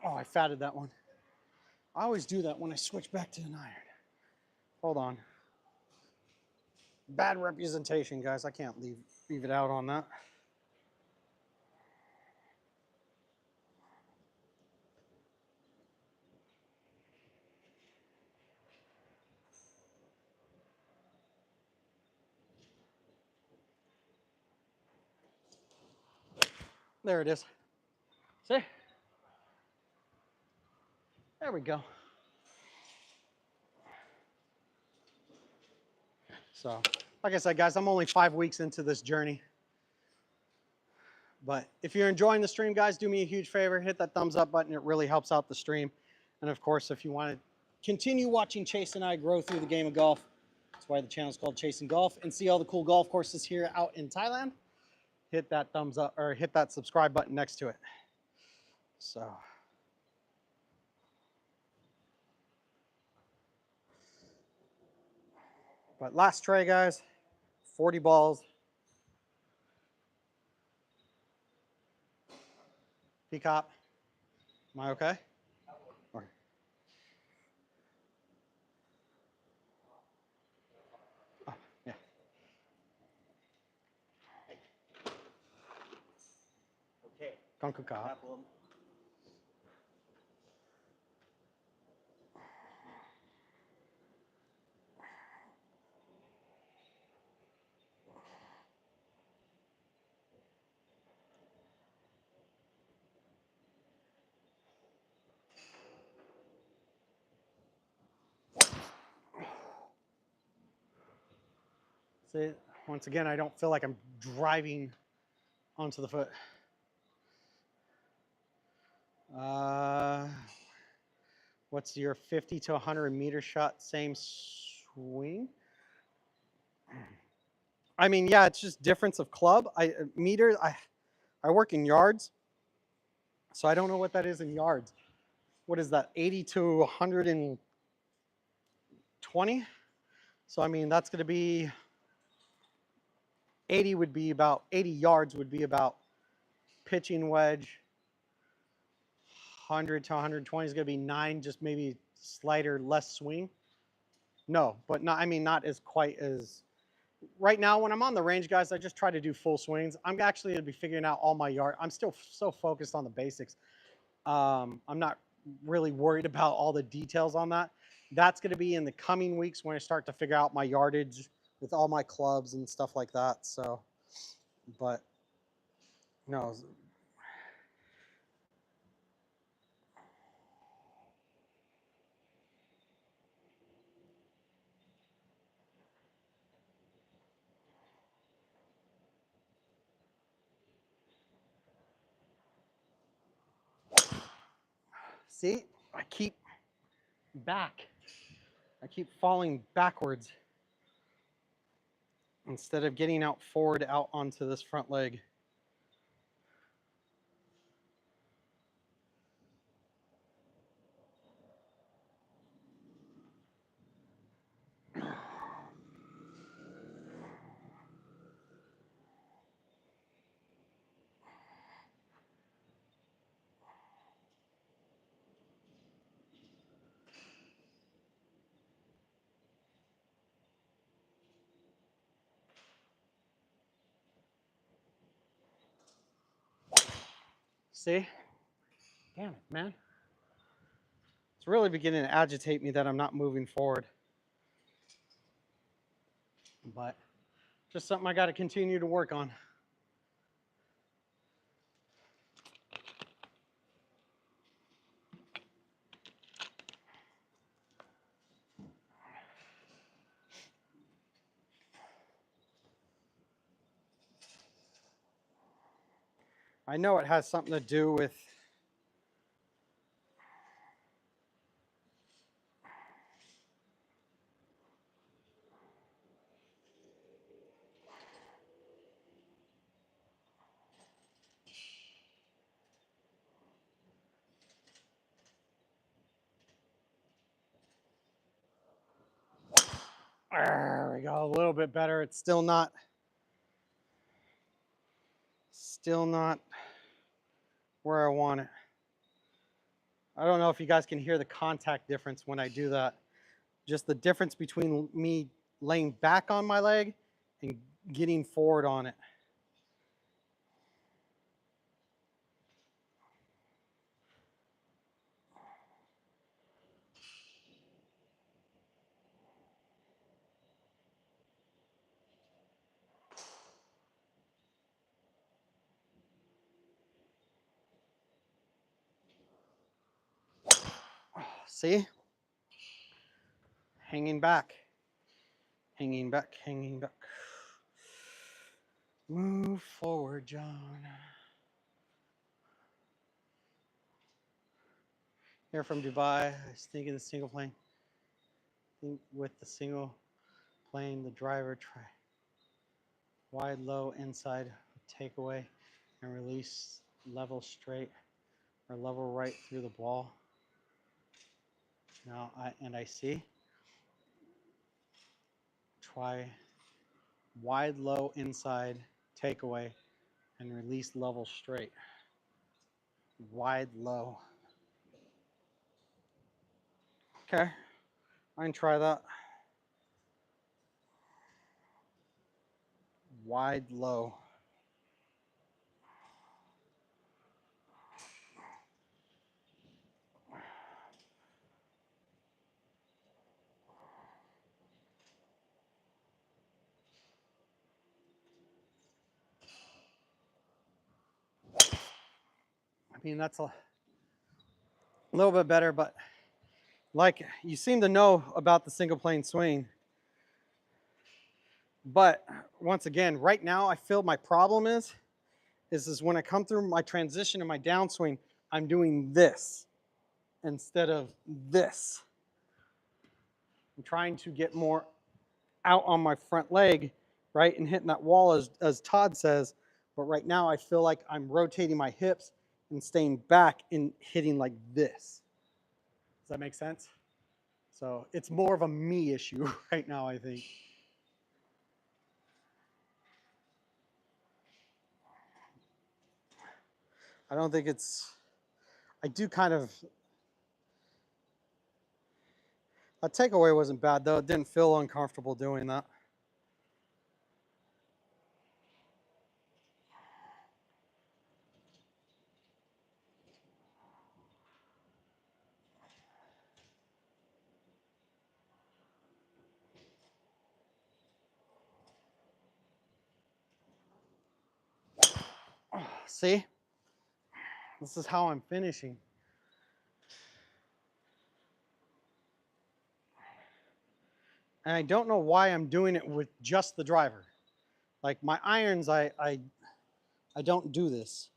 Speaker 1: Oh, I fatted that one. I always do that when I switch back to an iron. Hold on. Bad representation, guys. I can't leave it out on that. There it is. See? There we go. So, like I said, guys, I'm only 5 weeks into this journey. But if you're enjoying the stream, guys, do me a huge favor. Hit that thumbs up button. It really helps out the stream. And of course, if you want to continue watching Chase and I grow through the game of golf, that's why the channel is called Chasing Golf, and see all the cool golf courses here out in Thailand, hit that thumbs up or hit that subscribe button next to it. So, but last tray, guys, 40 balls. Peacock, am I okay? Or, oh, yeah.
Speaker 2: Okay.
Speaker 1: Konku ka.
Speaker 2: ครับผม
Speaker 1: See, once again, I don't feel like I'm driving onto the foot. What's your 50 to 100 meter shot? Same swing? I mean, yeah, it's just difference of club. Meters. I work in yards, so I don't know what that is in yards. What is that? 80 to 120. So I mean, that's going to be 80 would be about 80 yards would be about pitching wedge. 100 to 120 is going to be 9, just maybe slighter, less swing. No, but not, I mean, not as quite as, right now when I'm on the range, guys, I just try to do full swings. I'm actually going to be figuring out all my yard. I'm still so focused on the basics. I'm not really worried about all the details on that. That's going to be in the coming weeks when I start to figure out my yardage with all my clubs and stuff like that. So, but no. See, I keep back. I keep falling backwards instead of getting out forward out onto this front leg. See? Damn it, man. It's really beginning to agitate me that I'm not moving forward. But just something I got to continue to work on. I know it has something to do with there we go, a little bit better. It's still not where I want it. I don't know if you guys can hear the contact difference when I do that. Just the difference between me laying back on my leg and getting forward on it. See? Hanging back. Hanging back, hanging back. Move forward, John. Here from Dubai. I was thinking the single plane. Think with the single plane, the driver try wide, low, inside, takeaway, and release level straight or level right through the ball. Now I see. Try wide, low, inside, takeaway, and release level straight. Wide, low. Okay, I can try that. Wide, low. I mean, that's a little bit better, but like you seem to know about the single plane swing. But once again, right now, I feel my problem is when I come through my transition and my downswing, I'm doing this instead of this. I'm trying to get more out on my front leg, right, and hitting that wall as Todd says. But right now, I feel like I'm rotating my hips and staying back and hitting like this. Does that make sense? So it's more of a me issue right now, I think. I don't think it's, I do kind of, that takeaway wasn't bad though. It didn't feel uncomfortable doing that. See, this is how I'm finishing. And I don't know why I'm doing it with just the driver. Like my irons, I don't do this.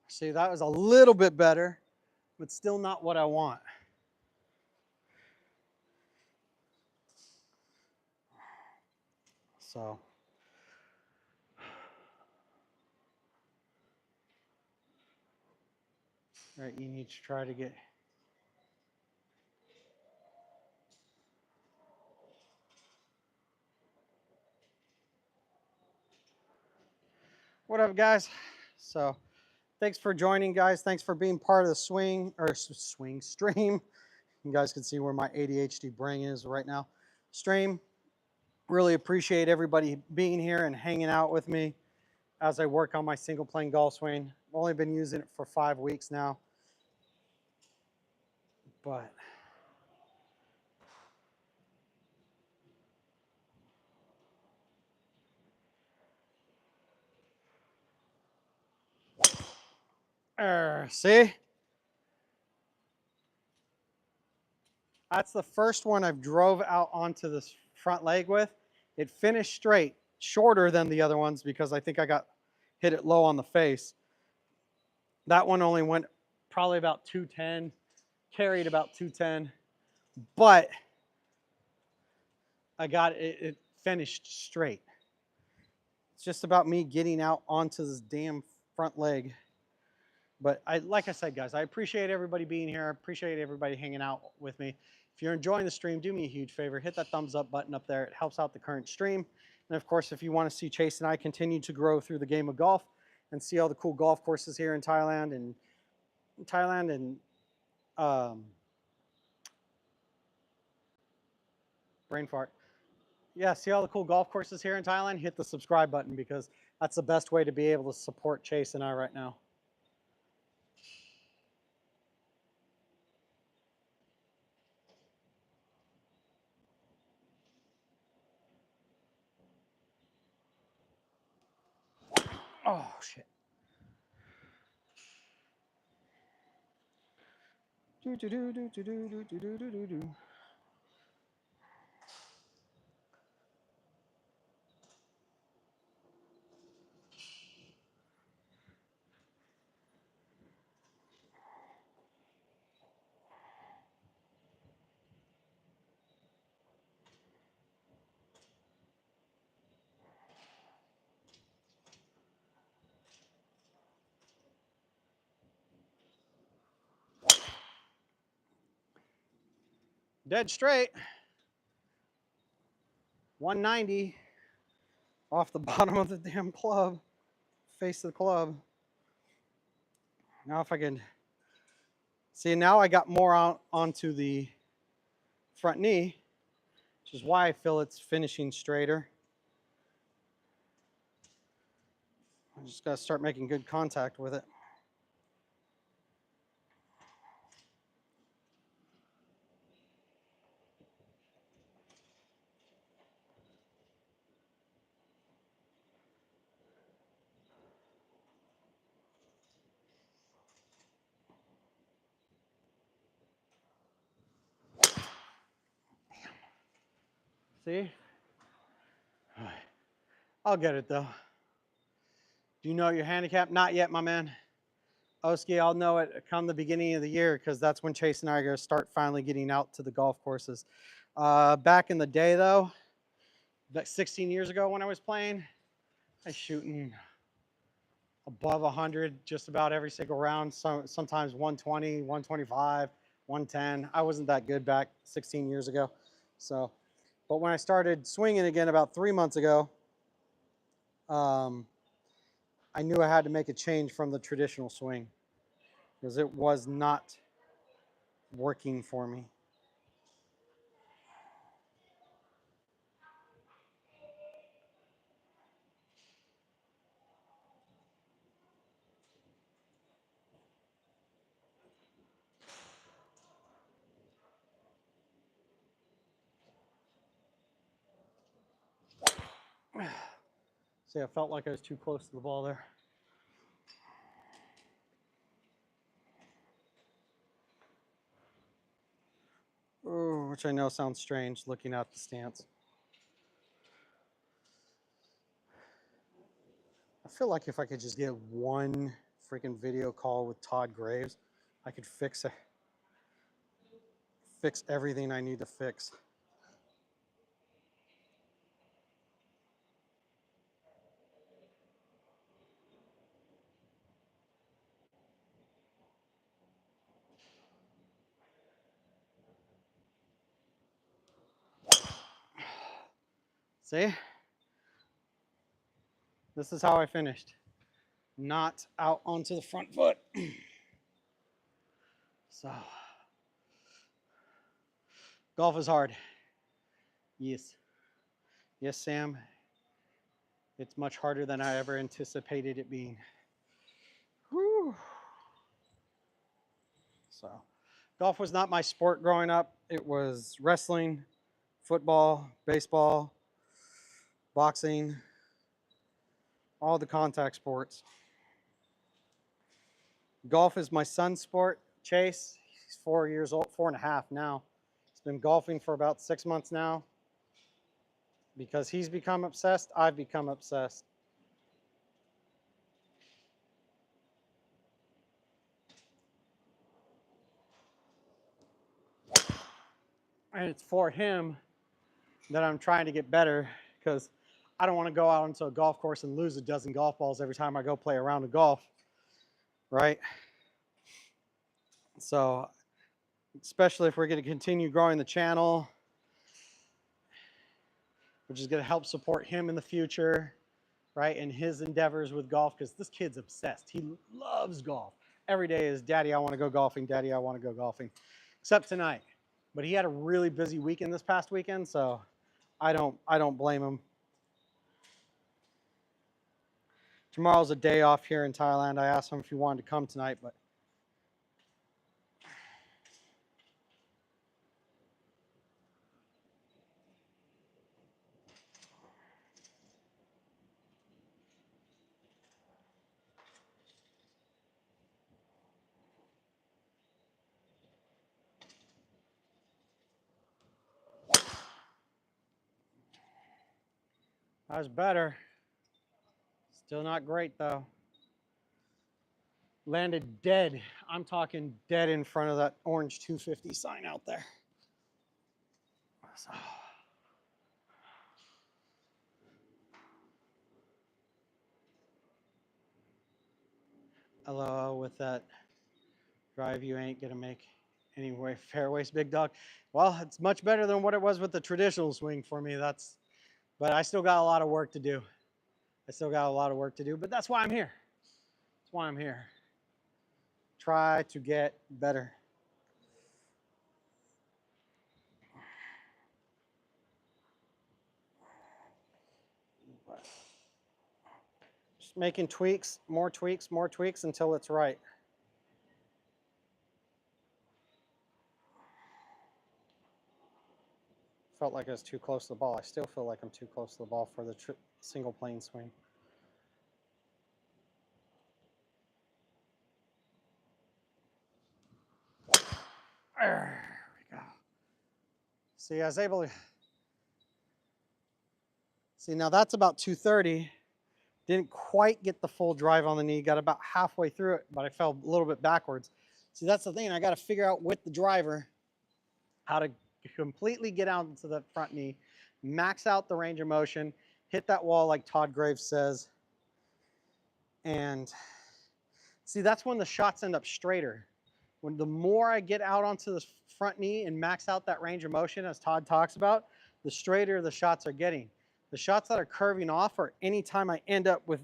Speaker 1: See, that was a little bit better, but still not what I want. So, all right, you need to try to get. What up, guys? So, thanks for joining, guys. Thanks for being part of the swing stream. You guys can see where my ADHD brain is right now. Stream. Really appreciate everybody being here and hanging out with me as I work on my single plane golf swing. I've only been using it for 5 weeks now, but see? That's the first one I've drove out onto this front leg with. It finished straight, shorter than the other ones because I think I hit it low on the face. That one only went probably about 210, carried about 210, but I got it finished straight. It's just about me getting out onto this damn front leg. But like I said, guys, I appreciate everybody being here. I appreciate everybody hanging out with me. If you're enjoying the stream, do me a huge favor. Hit that thumbs up button up there. It helps out the current stream. And of course, if you want to see Chase and I continue to grow through the game of golf and see all the cool golf courses here in Thailand and brain fart. Yeah, see all the cool golf courses here in Thailand? Hit the subscribe button because that's the best way to be able to support Chase and I right now. Oh, shit. Dead straight. 190 off the bottom of the damn club, face of the club. Now if I can see, now I got more out onto the front knee, which is why I feel it's finishing straighter. I just got to start making good contact with it. See? I'll get it though. Do you know your handicap? Not yet, my man. Oski, I'll know it come the beginning of the year because that's when Chase and I are going to start finally getting out to the golf courses. Back in the day though, like 16 years ago when I was playing, I'm shooting above 100 just about every single round. Sometimes 120, 125, 110. I wasn't that good back 16 years ago. So, but when I started swinging again about 3 months ago, I knew I had to make a change from the traditional swing because it was not working for me. See, I felt like I was too close to the ball there. Ooh, which I know sounds strange looking at the stance. I feel like if I could just get one freaking video call with Todd Graves, I could fix everything I need to fix. See? This is how I finished. Not out onto the front foot. So, golf is hard. Yes. Yes, Sam. It's much harder than I ever anticipated it being. Whew. So, golf was not my sport growing up. It was wrestling, football, baseball, boxing, all the contact sports. Golf is my son's sport. Chase, he's 4 years old, 4.5 now. He's been golfing for about 6 months now. Because he's become obsessed, I've become obsessed. And it's for him that I'm trying to get better, because I don't want to go out onto a golf course and lose a dozen golf balls every time I go play a round of golf, right? So, especially if we're going to continue growing the channel, which is going to help support him in the future, right? And his endeavors with golf, because this kid's obsessed. He loves golf. Every day is, Daddy, I want to go golfing. Daddy, I want to go golfing. Except tonight. But he had a really busy weekend this past weekend, so I don't blame him. Tomorrow's a day off here in Thailand. I asked him if he wanted to come tonight, but that was better. Still not great though. Landed dead. I'm talking dead in front of that orange 250 sign out there. So. Hello, with that drive, you ain't gonna make anyway fairways, big dog. Well, it's much better than what it was with the traditional swing for me. But I still got a lot of work to do. But that's why I'm here. That's why I'm here. Try to get better. Just making tweaks, more tweaks, more tweaks until it's right. Felt like I was too close to the ball. I still feel like I'm too close to the ball for the single plane swing. There we go. See, I was able to... See, now that's about 230. Didn't quite get the full drive on the knee. Got about halfway through it, but I fell a little bit backwards. See, that's the thing. I got to figure out with the driver how to completely get out to the front knee, max out the range of motion, hit that wall like Todd Graves says, And see, that's when the shots end up straighter. When the more I get out onto the front knee and max out that range of motion, as Todd talks about, the straighter the shots are getting. The shots that are curving off are anytime I end up with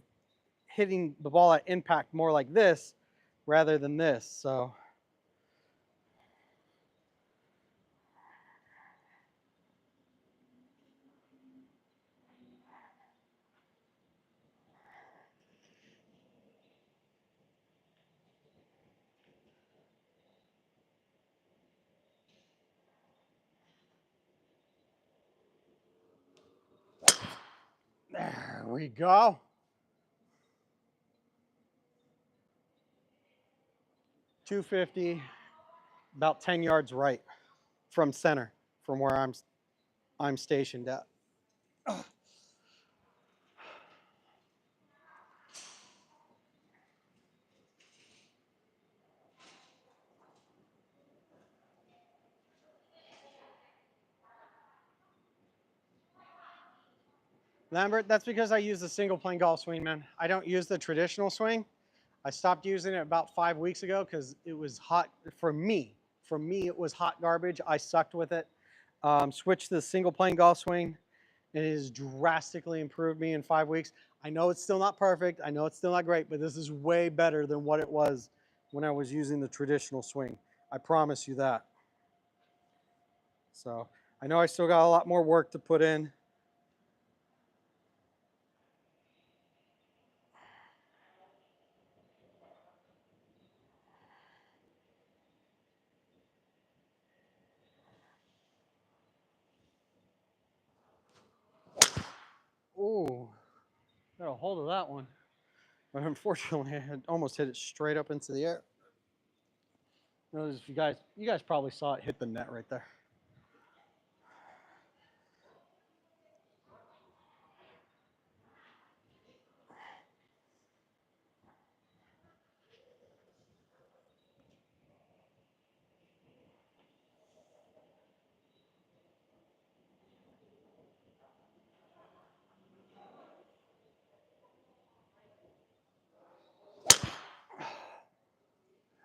Speaker 1: hitting the ball at impact more like this rather than this. So there we go. 250, about 10 yards right from center, from where I'm stationed at. Lambert, that's because I use the single plane golf swing, man. I don't use the traditional swing. I stopped using it about 5 weeks ago because it was hot for me. For me, it was hot garbage. I sucked with it. Switched to the single plane golf swing. It has drastically improved me in 5 weeks. I know it's still not perfect. I know it's still not great, but this is way better than what it was when I was using the traditional swing. I promise you that. So I know I still got a lot more work to put in. Ooh, got a hold of that one. But unfortunately, I had almost hit it straight up into the air. Notice if you guys probably saw it hit the net right there.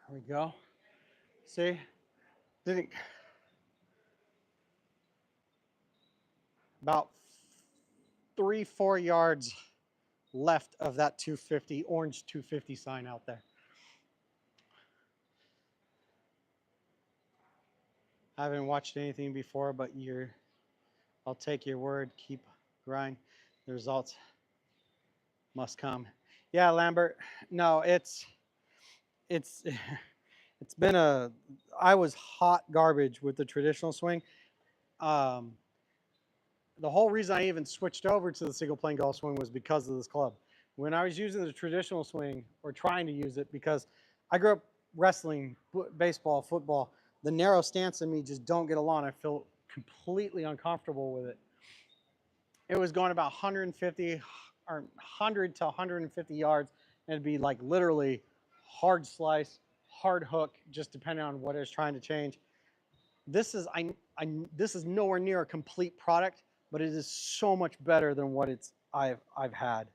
Speaker 1: There we go. See, didn't about 3-4 yards left of that 250 orange 250 sign out there. I haven't watched anything before, but I'll take your word. Keep grind. The results must come. Yeah, Lambert. No, it's it's been I was hot garbage with the traditional swing. Um, the whole reason I even switched over to the single plane golf swing was because of this club. When I was using the traditional swing or trying to use it, because I grew up wrestling, baseball, football, the narrow stance and me just don't get along. I feel completely uncomfortable with it. It was going about 150 or 100 to 150 yards, and it'd be like literally hard slice, hard hook, just depending on what I was trying to change. This is this is nowhere near a complete product, but it is so much better than what I've had.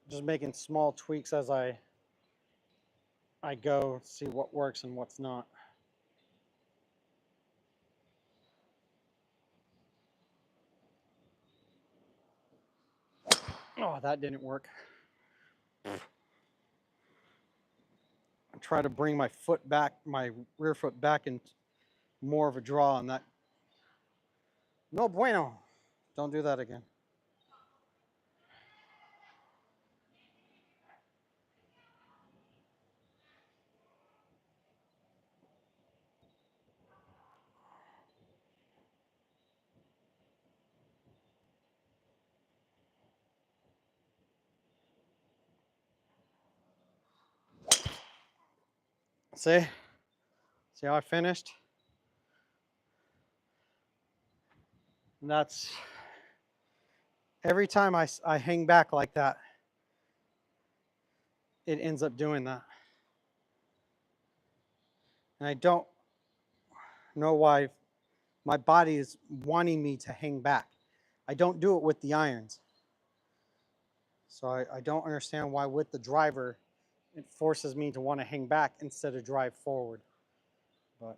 Speaker 1: Just making small tweaks as I go, see what works and what's not. Oh, that didn't work. I try to bring my foot back, my rear foot back in more of a draw on that. No bueno. Don't do that again. See? See how I finished? And that's every time I hang back like that, it ends up doing that. And I don't, know why my body is wanting me to hang back. I don't do it with the irons. So I don't understand why with the driver, it forces me to want to hang back instead of drive forward. But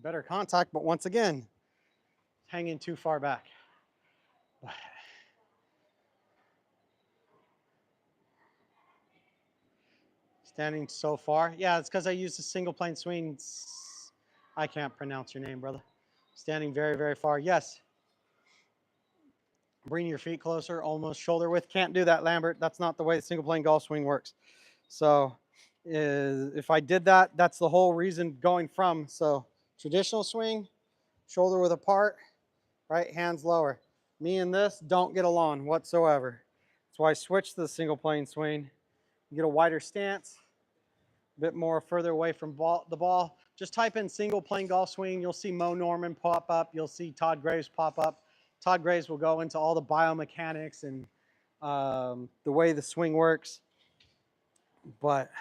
Speaker 1: better contact, but once again, hanging too far back. Standing so far. Yeah, it's because I used a single plane swing. I can't pronounce your name, brother. Standing very, very far. Yes. Bring your feet closer, almost shoulder width. Can't do that, Lambert. That's not the way the single plane golf swing works. So if I did that, that's the whole reason going from. So traditional swing, shoulder width apart, right, hands lower. Me and this don't get along whatsoever. That's why I switched to the single plane swing. You get a wider stance, a bit more further away from the ball. Just type in single plane golf swing. You'll see Mo Norman pop up. You'll see Todd Graves pop up. Todd Graves will go into all the biomechanics and the way the swing works. But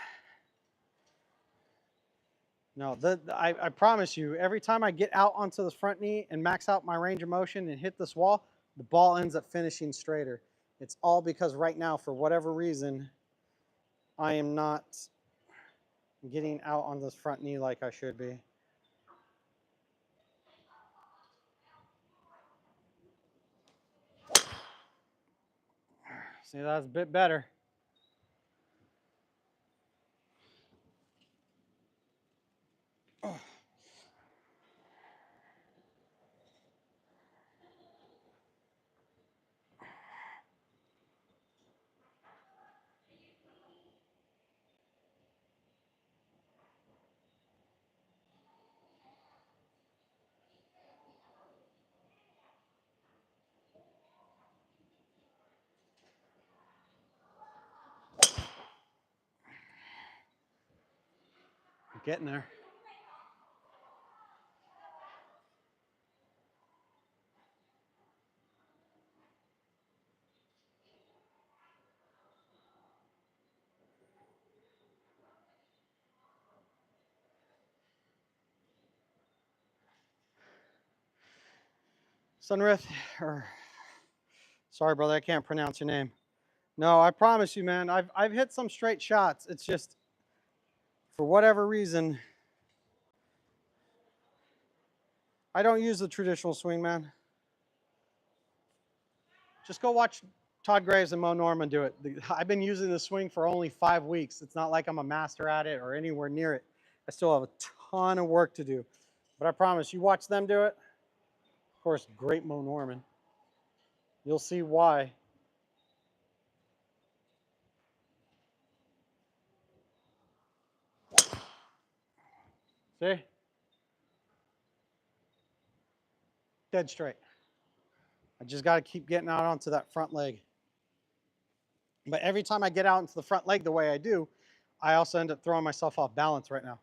Speaker 1: no, I promise you, every time I get out onto the front knee and max out my range of motion and hit this wall, the ball ends up finishing straighter. It's all because right now, for whatever reason, I am not getting out on this front knee like I should be. See, that's a bit better. Getting there. Sunrith, or sorry, brother, I can't pronounce your name. No, I promise you, man, I've hit some straight shots. It's just, for whatever reason, I don't use the traditional swing, man. Just go watch Todd Graves and Mo Norman do it. I've been using the swing for only 5 weeks. It's not like I'm a master at it or anywhere near it. I still have a ton of work to do. But I promise, you watch them do it. Of course, great Mo Norman. You'll see why. See? Dead straight. I just got to keep getting out onto that front leg. But every time I get out into the front leg the way I do, I also end up throwing myself off balance right now.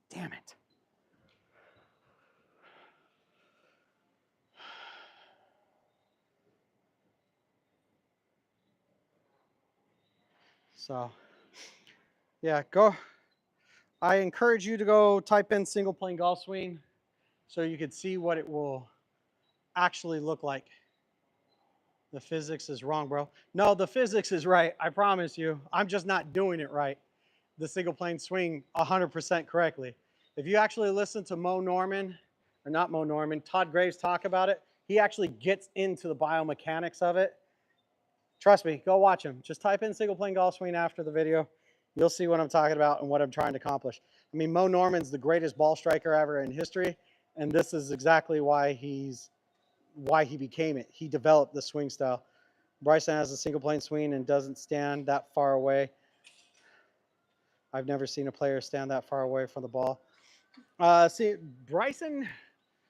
Speaker 1: Damn it. So, yeah, go. I encourage you to go type in single plane golf swing so you can see what it will actually look like. The physics is wrong, bro. No, the physics is right. I promise you. I'm just not doing it right. The single plane swing 100% correctly. If you actually listen to Mo Norman, or not Mo Norman, Todd Graves talk about it, he actually gets into the biomechanics of it. Trust me, go watch him. Just type in single plane golf swing after the video. You'll see what I'm talking about and what I'm trying to accomplish. I mean, Mo Norman's the greatest ball striker ever in history, and this is exactly why he's why he became it. He developed the swing style. Bryson has a single plane swing and doesn't stand that far away. I've never seen a player stand that far away from the ball. See, Bryson,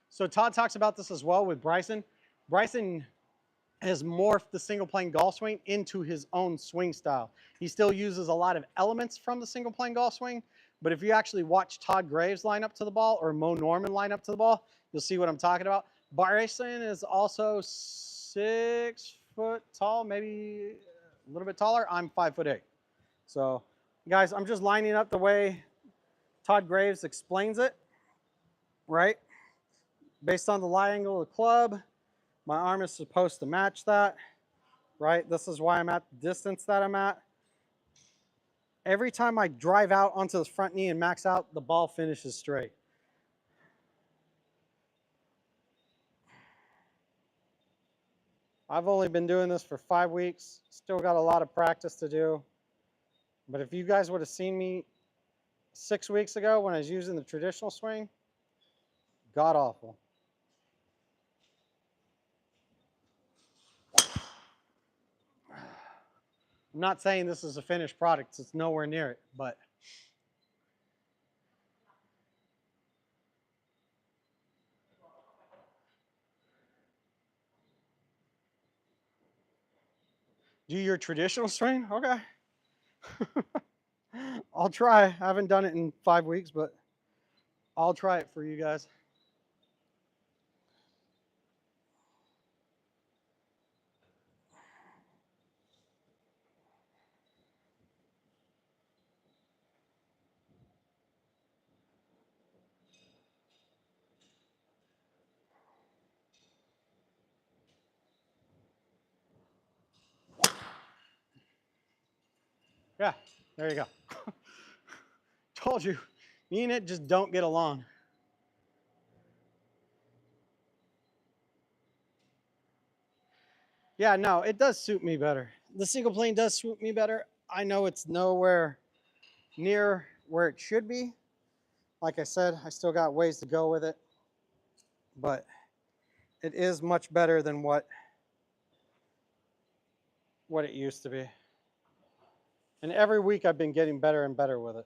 Speaker 1: so Todd talks about this as well with Bryson. Bryson has morphed the single plane golf swing into his own swing style. He still uses a lot of elements from the single plane golf swing, but if you actually watch Todd Graves line up to the ball or Mo Norman line up to the ball, you'll see what I'm talking about. Bryson is also 6 foot tall, maybe a little bit taller. I'm 5'8". So guys, I'm just lining up the way Todd Graves explains it, right? Based on the lie angle of the club, my arm is supposed to match that, right? This is why I'm at the distance that I'm at. Every time I drive out onto the front knee and max out, the ball finishes straight. I've only been doing this for 5 weeks, still got a lot of practice to do. But if you guys would have seen me 6 weeks ago when I was using the traditional swing, god awful. I'm not saying this is a finished product, it's nowhere near it, but do your traditional swing? Okay. I'll try. I haven't done it in 5 weeks, but I'll try it for you guys. Yeah, there you go. Told you, me and it just don't get along. Yeah, no, it does suit me better. The single plane does suit me better. I know it's nowhere near where it should be. Like I said, I still got ways to go with it, but it is much better than what it used to be. And every week I've been getting better and better with it.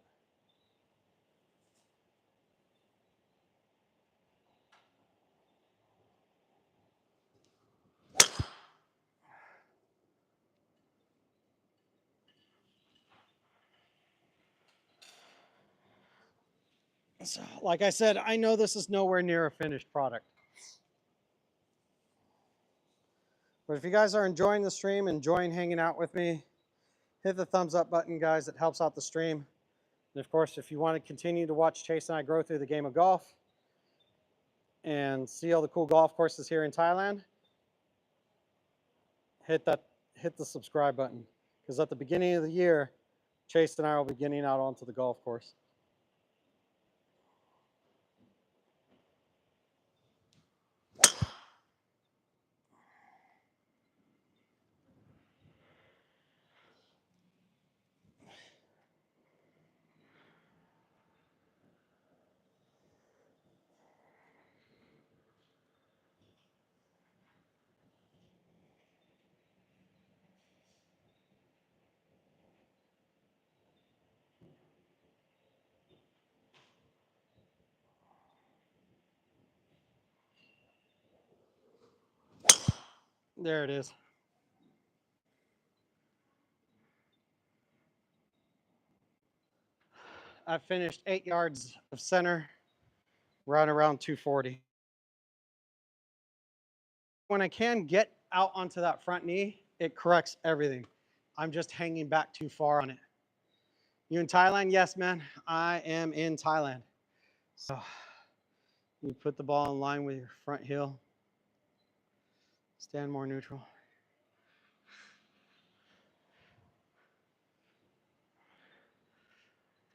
Speaker 1: So, like I said, I know this is nowhere near a finished product. But if you guys are enjoying the stream, enjoying hanging out with me, hit the thumbs up button, guys. It helps out the stream. And of course, if you want to continue to watch Chase and I grow through the game of golf and see all the cool golf courses here in Thailand, hit the subscribe button. Because at the beginning of the year, Chase and I will be getting out onto the golf course. There it is. I finished 8 yards of center, right around 240. When I can get out onto that front knee, it corrects everything. I'm just hanging back too far on it. You in Thailand? Yes, man. I am in Thailand. So you put the ball in line with your front heel. Stand more neutral.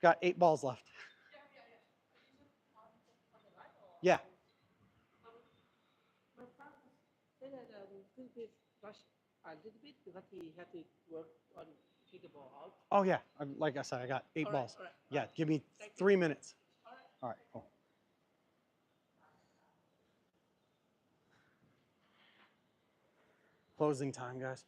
Speaker 1: Got 8 balls left. Yeah.
Speaker 2: Say that Philippines rush a little bit because he had to work on kick the ball out.
Speaker 1: Oh, yeah. Like I said, I got 8 balls.
Speaker 2: All right.
Speaker 1: Yeah, give me 3 minutes. All right, cool. Closing time, guys.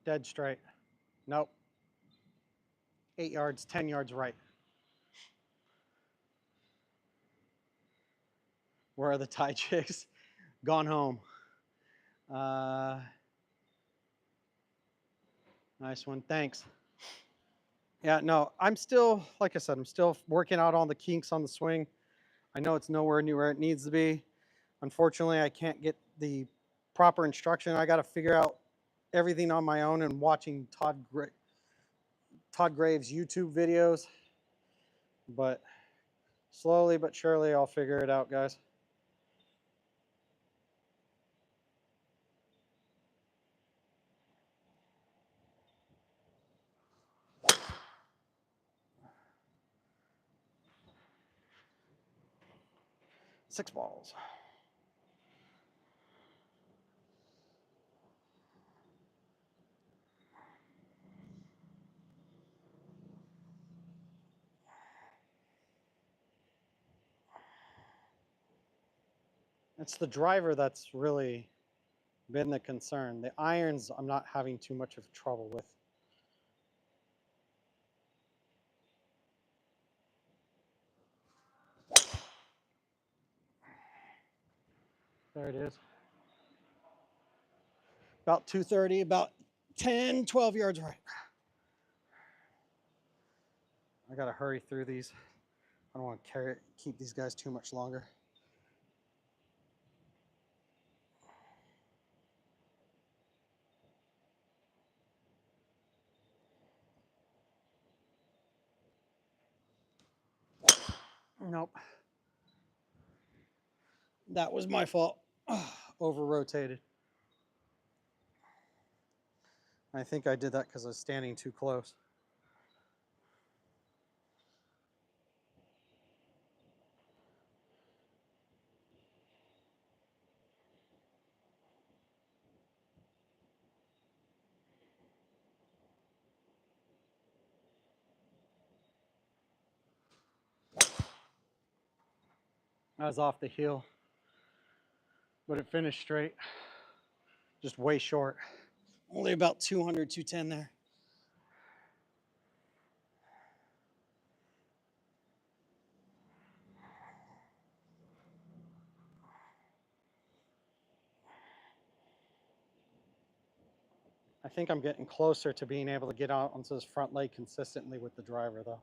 Speaker 1: Dead straight. Nope. 8 yards, 10 yards right. Where are the Thai chicks? Gone home. Nice one. Thanks. Yeah, no, I'm still, like I said, I'm still working out all the kinks on the swing. I know it's nowhere near where it needs to be. Unfortunately, I can't get the proper instruction. I got to figure out everything on my own and watching Todd Graves' YouTube videos. But slowly but surely, I'll figure it out, guys. Six balls. It's the driver that's really been the concern. The irons, I'm not having too much of trouble with. There it is. About 230, about 10, 12 yards right. I got to hurry through these. I don't want to keep these guys too much longer. Nope. That was my fault. Over rotated. I think I did that because I was standing too close. I was off the heel, but it finished straight. Just way short. Only about 200, 210 there. I think I'm getting closer to being able to get out onto this front leg consistently with the driver, though.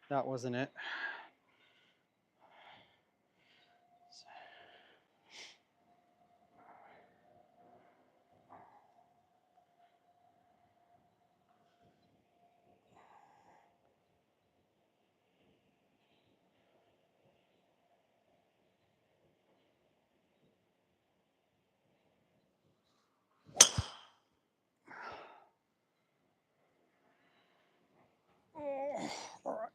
Speaker 1: That wasn't it. Oh, all right.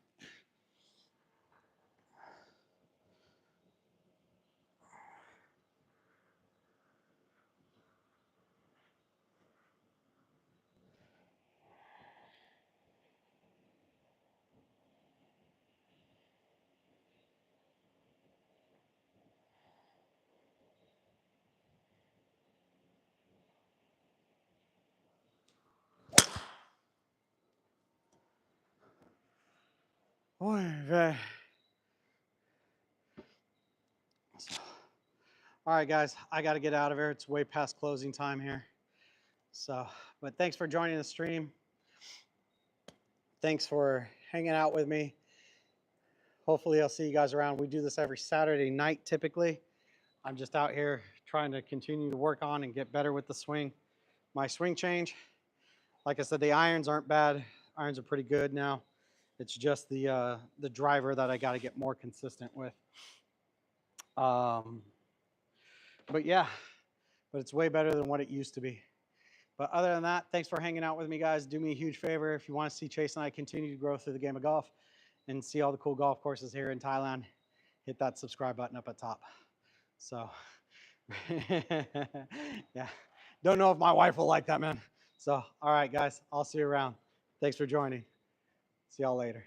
Speaker 1: Okay. All right, guys, I got to get out of here. It's way past closing time here. So, but thanks for joining the stream. Thanks for hanging out with me. Hopefully I'll see you guys around. We do this every Saturday night typically. I'm just out here trying to continue to work on and get better with the swing. My swing change, like I said, the irons aren't bad. Irons are pretty good now. It's just the driver that I got to get more consistent with. But yeah, but it's way better than what it used to be. But other than that, thanks for hanging out with me, guys. Do me a huge favor if you want to see Chase and I continue to grow through the game of golf. and see all the cool golf courses here in Thailand, hit that subscribe button up at top. So, yeah, don't know if my wife will like that, man. So, all right, guys, I'll see you around. Thanks for joining. See y'all later.